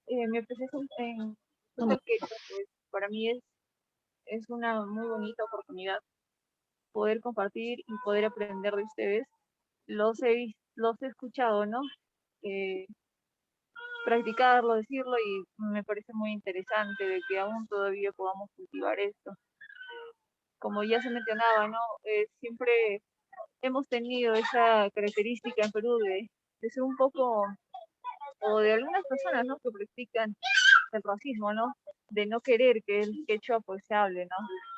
mi proceso en el quechua, pues para mí es una muy bonita oportunidad poder compartir y poder aprender de ustedes. Los he escuchado, ¿no? Practicarlo, decirlo, y me parece muy interesante de que aún todavía podamos cultivar esto. Como ya se mencionaba, ¿no? Siempre hemos tenido esa característica en Perú de ser un poco, o de algunas personas, ¿no? Que practican el racismo, ¿no? De no querer que el quechua pues se hable, ¿no?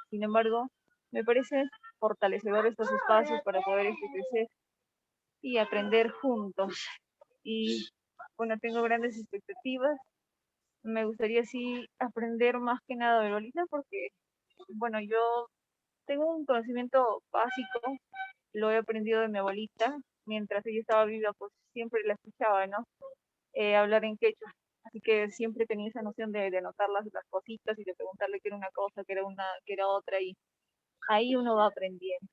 Sin embargo, me parece fortalecedor estos espacios para poder crecer y aprender juntos. Y bueno, tengo grandes expectativas. Me gustaría sí aprender más que nada de Lolita porque, bueno, yo tengo un conocimiento básico, lo he aprendido de mi abuelita. Mientras ella estaba viva, pues siempre la escuchaba, ¿no? Hablar en quechua. Así que siempre tenía esa noción de anotar las cositas y de preguntarle qué era una cosa, qué era otra, y ahí uno va aprendiendo.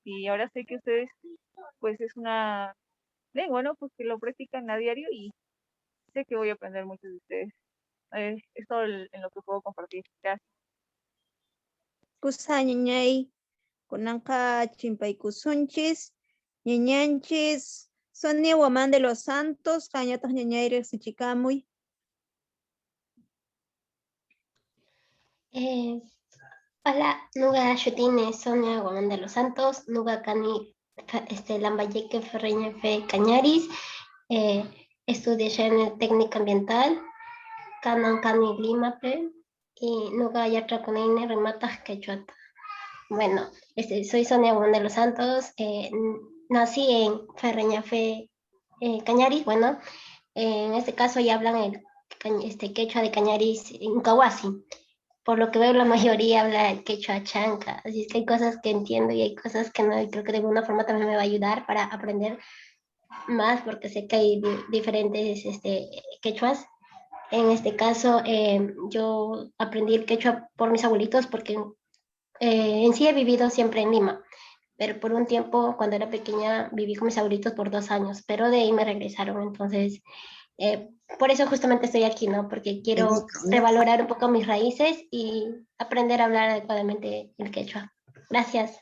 Y ahora sé que ustedes, pues es una lengua, ¿no? Pues que lo practican a diario y sé que voy a aprender mucho de ustedes. Es todo en lo que puedo compartir. Gracias. Kusa ñañay kunanqa chimpaykusunchis. Ñañanchis Sonia Guamán de los Santos. Qañataq ñañay riqsichikamuy. Hola, nuga shutine Sonia Guamán de los Santos, nuga cani Lambayeque Ferreña Fe Cañaris, estudié en técnica ambiental, canan cani Limape, y nuga yatra conine rematas quechuata. Bueno, soy Sonia Guamán de los Santos, nací en Ferreña Fe Cañaris. Bueno, en este caso ya hablan el quechua de Cañaris en Kawasi. Por lo que veo, la mayoría habla el quechua chanca, así es que hay cosas que entiendo y hay cosas que no, y creo que de alguna forma también me va a ayudar para aprender más, porque sé que hay diferentes quechuas. En este caso, yo aprendí el quechua por mis abuelitos, porque en sí he vivido siempre en Lima, pero por un tiempo, cuando era pequeña, viví con mis abuelitos por 2 años, pero de ahí me regresaron. Entonces, por eso justamente estoy aquí, ¿no? Porque quiero revalorar un poco mis raíces y aprender a hablar adecuadamente el quechua. Gracias.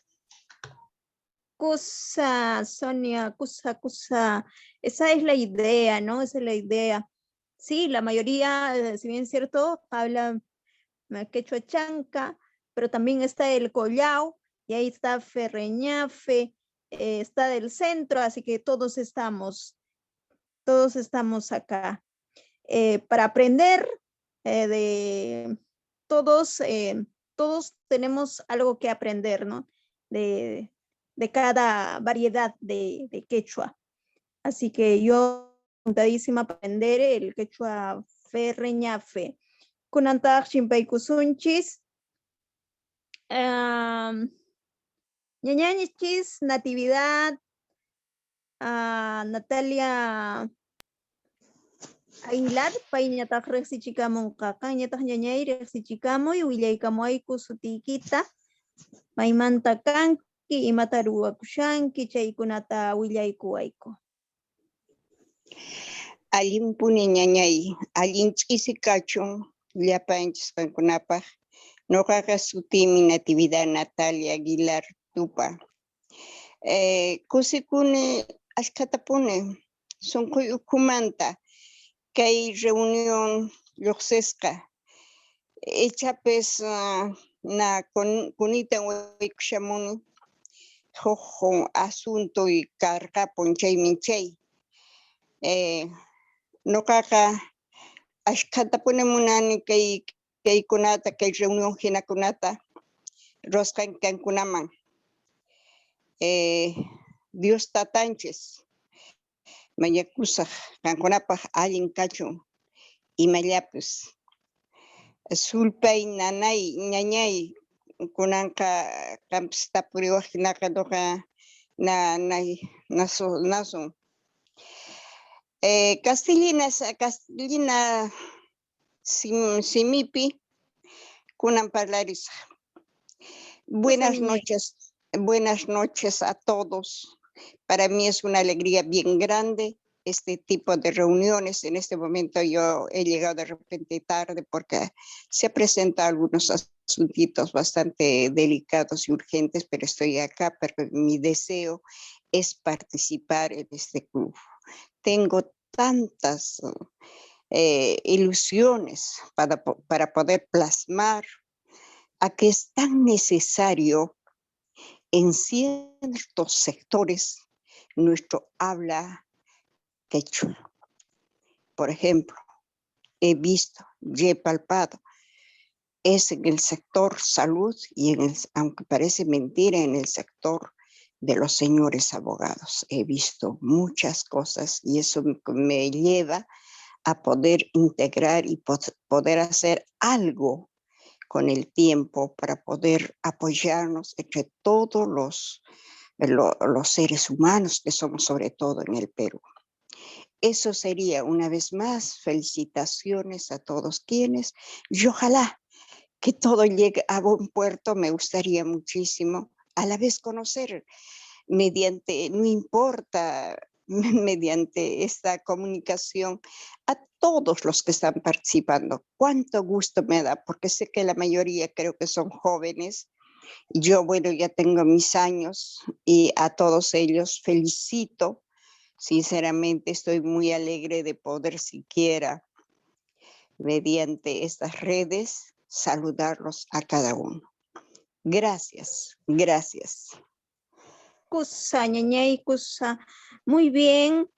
Kusa, Sonia, kusa. Esa es la idea, ¿no? Esa es la idea. Sí, la mayoría, si bien es cierto, habla quechua chanca, pero también está el collao, y ahí está Ferreñafe, está del centro, así que todos estamos acá para aprender de todos, todos tenemos algo que aprender, ¿no? De cada variedad de quechua. Así que yo encantadísima para aprender el quechua ferreñafe. Kunantaj chimpaykusunchis. Ñañañichis Natividad, Natalia Aguilar, payñataq riqsichikamunqa, qañataq ñañay riqsichikamuy, willaykamuayku sutiykita, maymanta kanki, imata ruwakushanki, chaykunata willaykuwayku. Allimpuni ñañay, allinch'isi kachun llapanchis qankunapaq. Ñuqaqa sutimi Natividad Natalia Aguilar Tupa. Kusikuni ashkatapuni sunquy ukhumanta kay reunión lluqsisqa. Ichapis na kunitan waykushamuni huk asuntoy karqapun chaymi chay. Ñuqaqa ashkatapuni munani kaykunata, kay reunión hinakunata rosqan kankunaman. Dios tatanchis mañakusaq kankunapaq allin kachun imayllapis. Sulpay nanay ñañay kunanqa qampis tapuriwaq hinaqa ñuqa nasun. Castellina simipi kunan parlarisaq. Buenas noches a todos. Para mí es una alegría bien grande este tipo de reuniones. En este momento yo he llegado de repente tarde porque se presentan algunos asuntitos bastante delicados y urgentes, pero estoy acá, pero mi deseo es participar en este club. Tengo tantas ilusiones para poder plasmar a que es tan necesario en ciertos sectores nuestro habla quechua. Por ejemplo, he visto y he palpado, es en el sector salud y aunque parece mentira, en el sector de los señores abogados. He visto muchas cosas y eso me lleva a poder integrar y poder hacer algo con el tiempo para poder apoyarnos entre todos los seres humanos que somos, sobre todo en el Perú. Eso sería, una vez más, felicitaciones a todos quienes, y ojalá que todo llegue a buen puerto. Me gustaría muchísimo a la vez conocer mediante, no importa, mediante esta comunicación a todos los que están participando. Cuánto gusto me da, porque sé que la mayoría creo que son jóvenes. Yo, bueno, ya tengo mis años y a todos ellos felicito. Sinceramente estoy muy alegre de poder siquiera, mediante estas redes, saludarlos a cada uno. Gracias, gracias. Kusa, ñañay, kusa. Muy bien.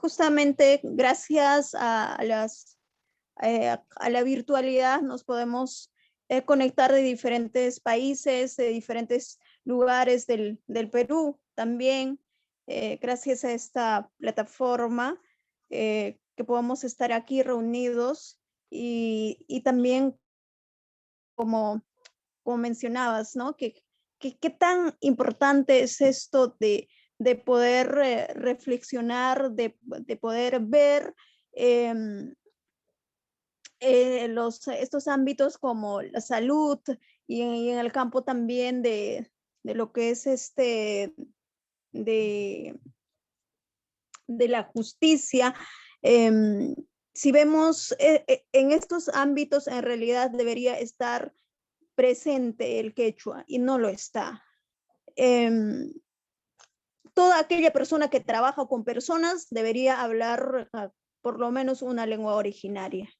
Justamente gracias a la virtualidad nos podemos conectar de diferentes países, de diferentes lugares del Perú también. Gracias a esta plataforma que podamos estar aquí reunidos y también como mencionabas, ¿no? ¿Qué tan importante es esto de poder reflexionar, de poder ver estos ámbitos como la salud y en el campo también de lo que es de la justicia? Si vemos en estos ámbitos, en realidad debería estar presente el quechua y no lo está. Toda aquella persona que trabaja con personas debería hablar por lo menos una lengua originaria.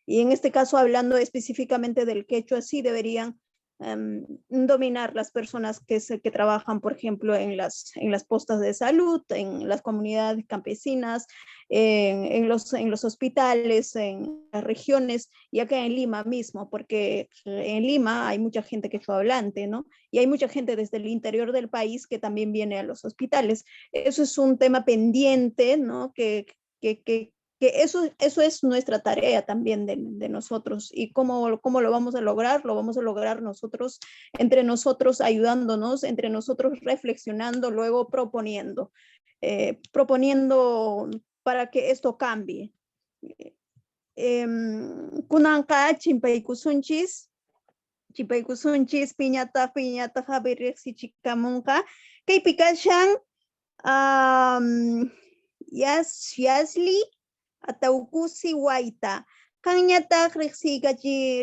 Y en este caso, hablando específicamente del quechua, sí deberían dominar las personas que trabajan, por ejemplo, en las postas de salud, en las comunidades campesinas, en los hospitales, en las regiones, y acá en Lima mismo, porque en Lima hay mucha gente quechua-hablante, ¿no? Y hay mucha gente desde el interior del país que también viene a los hospitales. Eso es un tema pendiente, ¿no? Que eso es nuestra tarea también de nosotros. ¿Y cómo lo vamos a lograr? Lo vamos a lograr nosotros, entre nosotros ayudándonos, entre nosotros reflexionando, luego proponiendo para que esto cambie. Kunanqa chimpaykusunchis piñata habiriksichikamunqa kaypi kashan Yasli Ataukusi Waita. Kanyata riksikachi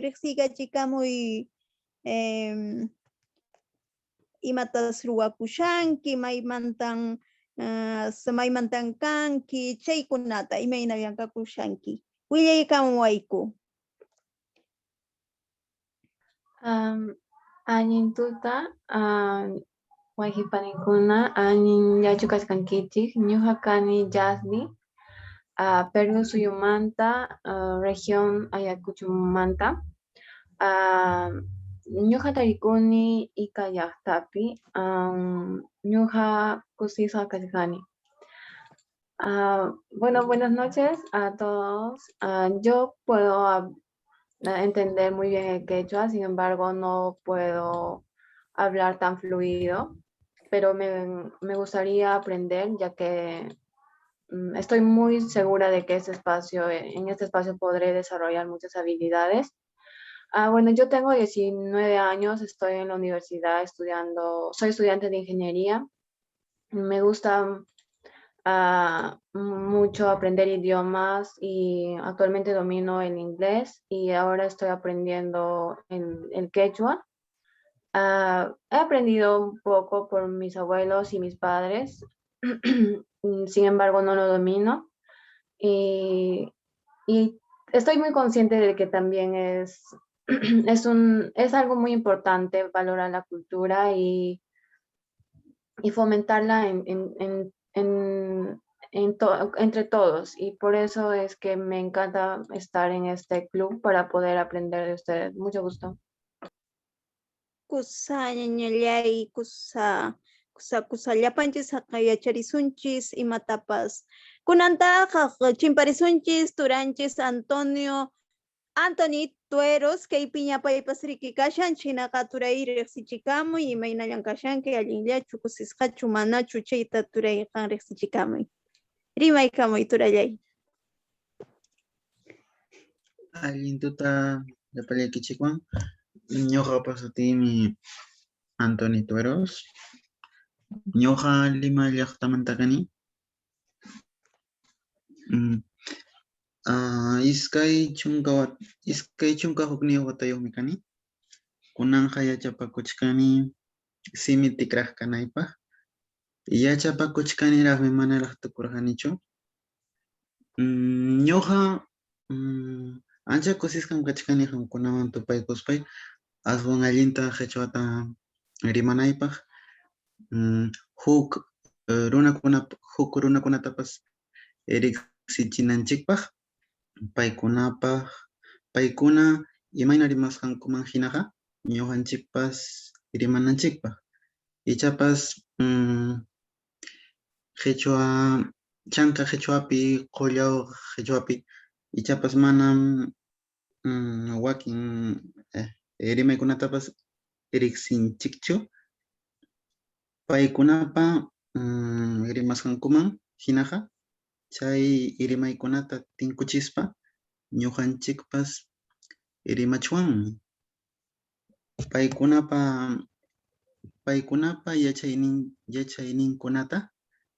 imatas ruwakushanki, maymantan kanki, chaykunata, imayna yankakushanki. Willaykaman wayku. Añintuta, wayqipaninkuna, añin yachukasqankichik, ñuqa kani Yasli, Perú suyumanta, región Ayacuchumanta. Ñuqa tarikuni Ica llaqtapi, ñuqa kusisqa kashani. Bueno, buenas noches a todos. Yo puedo entender muy bien el quechua, sin embargo no puedo hablar tan fluido, pero me gustaría aprender, ya que estoy muy segura de que en este espacio podré desarrollar muchas habilidades. Bueno, yo tengo 19 años, estoy en la universidad estudiando, soy estudiante de ingeniería. Me gusta mucho aprender idiomas y actualmente domino el inglés y ahora estoy aprendiendo el quechua. He aprendido un poco por mis abuelos y mis padres, sin embargo no lo domino y estoy muy consciente de que también es algo muy importante valorar la cultura y fomentarla entre todos, y por eso es que me encanta estar en este club para poder aprender de ustedes. Mucho gusto. Ñañallay, kusa llapanchis yacharisunchis imatapas. Kunantaqa chimparisunchis turanchis Anthony Tueros, kaypi ñapaypas riki kashan, chinaqa turay riqsichikamuy, imaynallan kashanki, allinllachu, kusisqachu, manachu, chayta turayqa riqsichikamuy. Rimaykamuy turallay. Allintuta llapallaykichikwan, ñuqa sutiymi Anthony Tueros. Ñuqa Lima llaqtamanta kani. Iskay chunka hukniyuq watayuqmi kani. Kunanqa yachapakuchkani simi tikraq kanaypaq. Yachapakuchkaniraqmi manaraq tukurqanichu. Ñuqa ancha kusisqam kachkani qamkunawan tupaykuspay, aswan allinta qhichwata rimanaypaq, huk runakunatapas riqsichinanchikpaq, paykuna imayna rimasqankuman hinaqa ñuqanchikpas rimananchikpaq. Ichapas chanka qhichwapi, qullawaq qhichwapi, ichapas manam wakin rimaykunatapas riqsinchikchu. Paykunapa rimasqankuman hinaqa chay rimaykunata tinkuchispa ñuqanchikpas rimachwanmi. Paykunapa yachayninkunata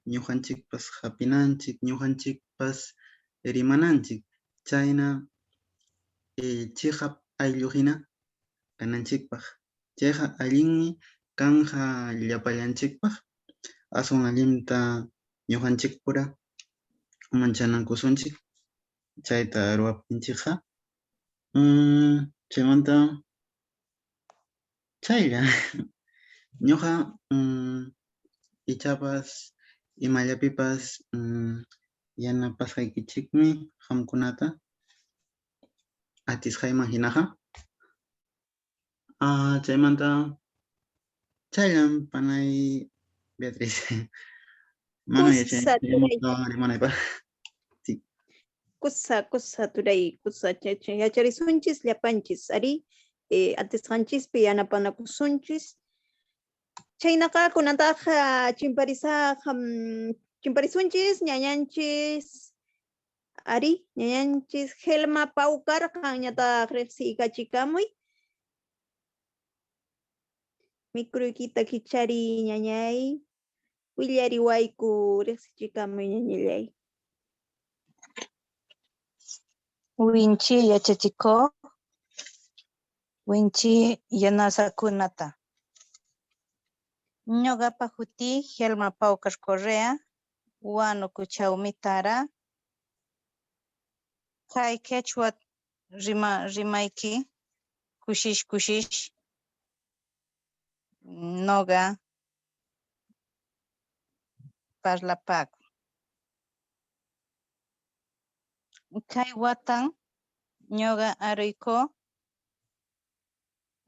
ñuqanchikpas hapinanchik, ñuqanchikpas rimananchik. Chayna chiqap aylluhina kananchikpaq. Chayqa allinmi kanja llapallanchikpaq, aswan allinta ñuqanchikpura manchanankusunchik, chayta ruwaptinchikqa. Chaymanta Chaylla. Ñuqa ichapas imallapipas yanapasqaykichikmi qamkunata atisqayman hinaqa. Chaymanta chayllam panay Beatriz. Mana Kusa turay, rimanaypaq. kusa turay, kusa yacharisunchis llapanchis ari atisqanchispi yanapanakusunchis. Chaynaqa kunantaqa chimparisunchis ñañanchis ari ñañanchis Helma Pawkar ñataq riqsikachimuy. Mikruykita kichari ñañay. Willariwayku riqsichikamuy ñañallay. Winchi yachachiko, winchi yanasakunata. Ñuqapa huti Helma Pawkar Correa, Huánukuchawmi tara. Kay quechua rimayki, kushish. Noga parlapaku. Kay watan ñuqa aruyku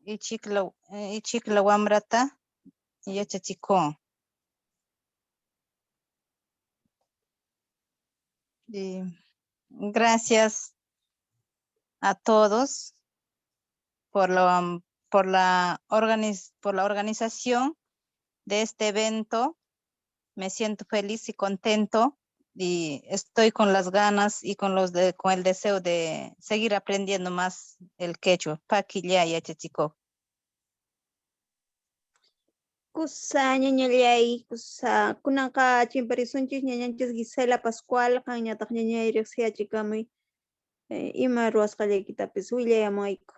ichikla wamrata yachachikun. Gracias a todos por la organización de este evento. Me siento feliz y contento y estoy con las ganas y con el deseo de seguir aprendiendo más el quechua. Paquilla y achachiko. Kusa ñañallay, kusa kunanqa chimparisunchis ñañanchis Gisela Pascual ñataq ñañay riqsiyachikamuy ima ruwasqallaykitapis willayamunayku.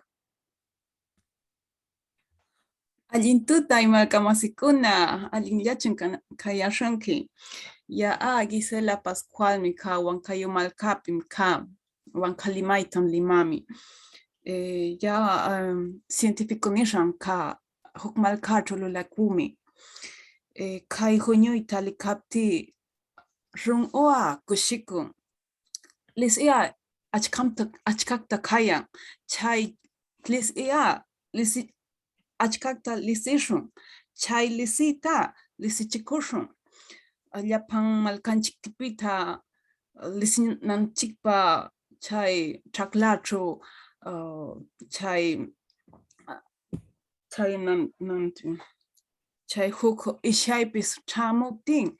Allin tutay markamasikuna, allinllachun kayashunki. Ya Gisela Pascualmi ka Huancayo Malcapim ka Huancalimaytam limami. Científico nishan ka huk malkacho lulakumi. Kay huñuyta likapti run'uwa kushikun. Lis'iya achkakta kayan. Chay lis'iya achkakta lisishun. Chay lisita lisichikushun. Llapan malkanchikpita lisinanchikpa chay chaclachu chay huk ishaypis chamuptin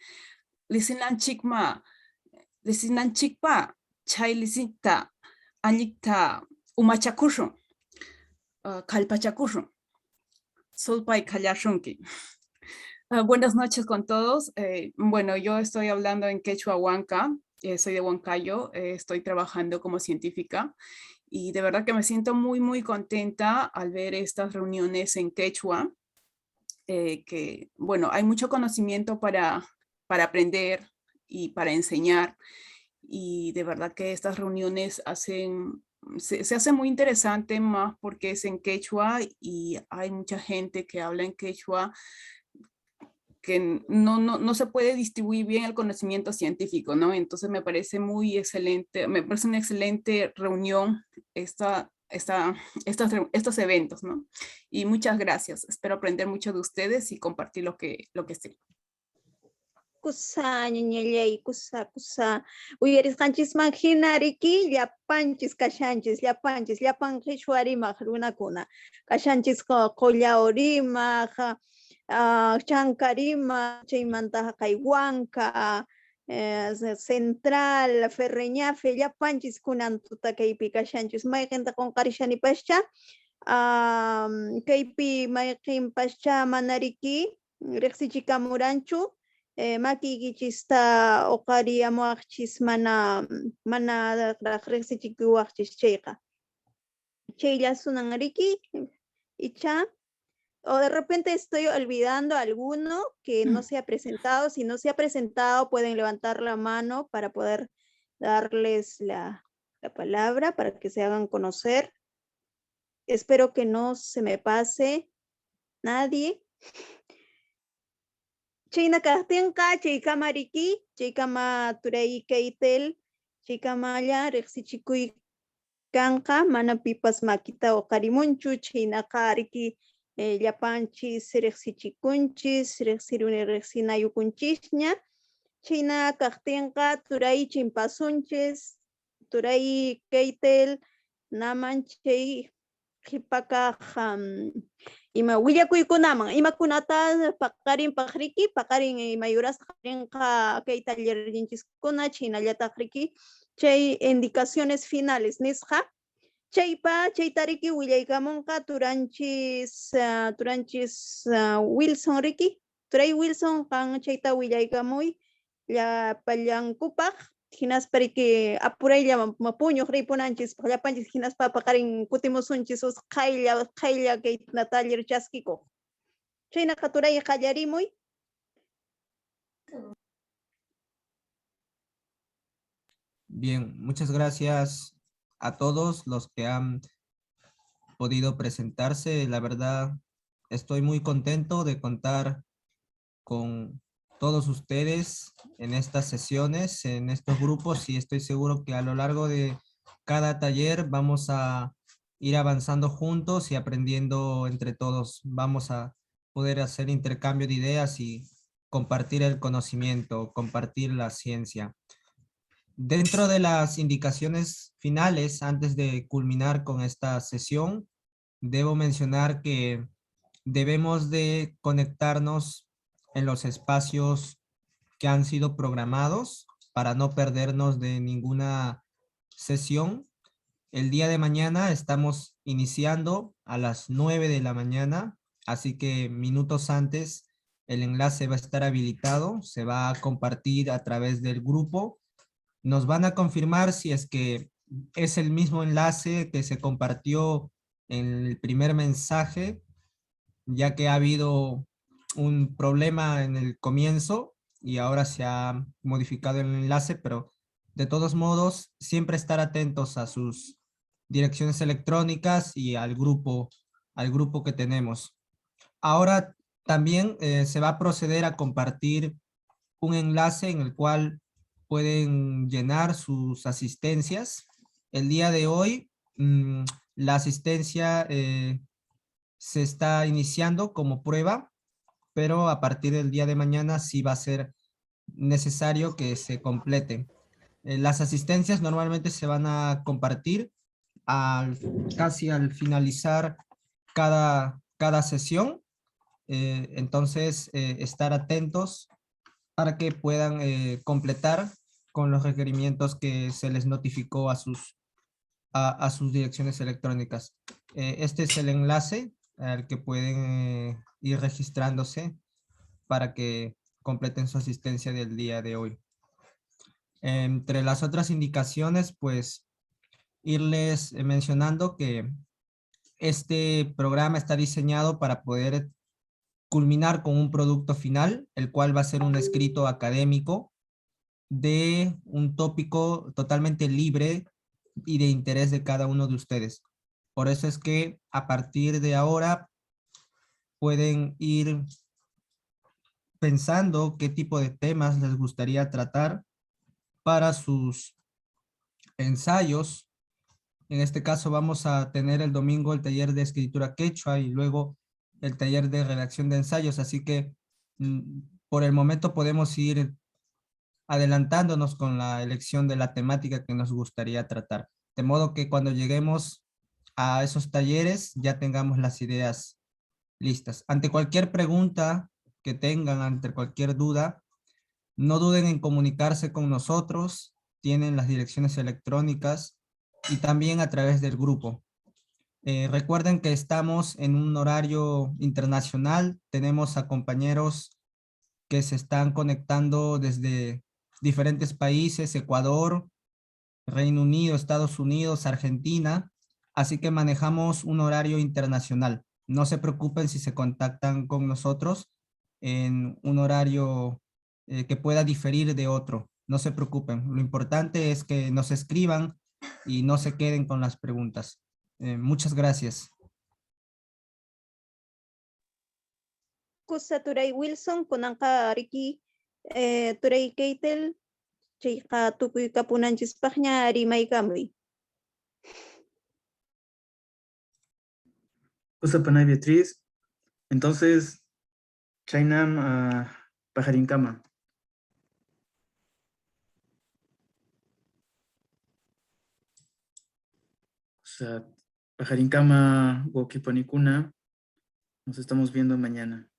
lisinanchikpa chay lisita allikta umachakushun, kallpachakushun. Sulpay kallashunki. Buenas noches con todos. Bueno, yo estoy hablando en quechua huanca, soy de Huancayo, estoy trabajando como científica y de verdad que me siento muy contenta al ver estas reuniones en quechua, que bueno, hay mucho conocimiento para aprender y para enseñar y de verdad que estas reuniones se hace muy interesante más porque es en quechua y hay mucha gente que habla en quechua que no se puede distribuir bien el conocimiento científico, ¿no? Entonces me parece muy excelente, me parece una excelente reunión estos eventos, ¿no? Y muchas gracias. Espero aprender mucho de ustedes y compartir lo que sé. Kusa ñañallay, kusa. Uyarisqanchisman hinariki llapanchis kashanchis, llapan qhichwa rimaq runakuna. Kashanchis qullao rimaq, Chankarima, Chaymanta Huanca, Central, Ferreñafe, llapanchis kunan tuta kaypi kashanchis. Mayqinta qunqarishani pascha, kaypi mayqin pascha manariki, riqsichikamuranchu, makikichista uqariyamuaqchis mana riqsichikuwaqchis chayqa. Chaylla sunanriki, icha. O de repente estoy olvidando alguno que no se ha presentado. Si no se ha presentado, pueden levantar la mano para poder darles la palabra, para que se hagan conocer. Espero que no se me pase Nadie. China kahtinqa chaykama riki, chaykama turay kaytel, chaykamalla riqsichikuy kanqa mana pipas makita huqarimunchu, chaynaqa riki llapanchis riqsichikunchis, riqsiruni riqsinayukunchisña, chayna kaqtinqa turay chimpasunchis, turay kaytel, naman chay qhipakaq ima willakuykunaman imakunata paqarinpaq riki, paqarin imayurasqa qarinqa kay tallerninchiskuna, chaynallataq riki chay indicaciones finales nisqa, chayta riki willaykamunqa turanchis Wilson riki, turay Wilson qan chayta willaykamuy llapallankupaq, hinaspa riki apuraylla puñuq ripunanchispaq llapanchis hinaspa paqarin kutimusunchis qaylla kayta taller chaskikuq. Chaynaqa turay qallarimuy. Bien, muchas gracias a todos los que han podido presentarse. La verdad, estoy muy contento de contar con todos ustedes en estas sesiones, en estos grupos, y estoy seguro que a lo largo de cada taller vamos a ir avanzando juntos y aprendiendo entre todos. Vamos a poder hacer intercambio de ideas y compartir el conocimiento, compartir la ciencia. Dentro de las indicaciones finales, antes de culminar con esta sesión, debo mencionar que debemos de conectarnos en los espacios que han sido programados para no perdernos de ninguna sesión. El día de mañana estamos iniciando a las 9 de la mañana, así que minutos antes el enlace va a estar habilitado, se va a compartir a través del grupo. Nos van a confirmar si es que es el mismo enlace que se compartió en el primer mensaje, ya que ha habido un problema en el comienzo y ahora se ha modificado el enlace, pero de todos modos siempre estar atentos a sus direcciones electrónicas y al grupo que tenemos. Ahora también se va a proceder a compartir un enlace en el cual pueden llenar sus asistencias. El día de hoy la asistencia se está iniciando como prueba, pero a partir del día de mañana sí va a ser necesario que se completen. Las asistencias normalmente se van a compartir casi al finalizar cada sesión. Entonces, estar atentos para que puedan completar con los requerimientos que se les notificó a sus direcciones electrónicas. Este es el enlace al que pueden ir registrándose para que completen su asistencia del día de hoy. Entre las otras indicaciones, pues, irles mencionando que este programa está diseñado para poder culminar con un producto final, el cual va a ser un escrito académico de un tópico totalmente libre y de interés de cada uno de ustedes. Por eso es que a partir de ahora pueden ir pensando qué tipo de temas les gustaría tratar para sus ensayos. En este caso vamos a tener el domingo el taller de escritura quechua y luego el taller de redacción de ensayos, así que por el momento podemos ir adelantándonos con la elección de la temática que nos gustaría tratar, de modo que cuando lleguemos a esos talleres ya tengamos las ideas listas. Ante cualquier pregunta que tengan, ante cualquier duda, no duden en comunicarse con nosotros, tienen las direcciones electrónicas y también a través del grupo. Recuerden que estamos en un horario internacional, tenemos a compañeros que se están conectando desde diferentes países, Ecuador, Reino Unido, Estados Unidos, Argentina, así que manejamos un horario internacional. No se preocupen si se contactan con nosotros en un horario que pueda diferir de otro. No se preocupen, lo importante es que nos escriban y no se queden con las preguntas. Muchas gracias. kusa turay Wilson kunanqa riki turay Keitel chayqa tukuy kapunanchispaqña rimaykamuy. Usapanay Beatriz. Entonces, Chainam Pajarinkama. O sea, Pajarinkama Wokipanikuna. Nos estamos viendo mañana.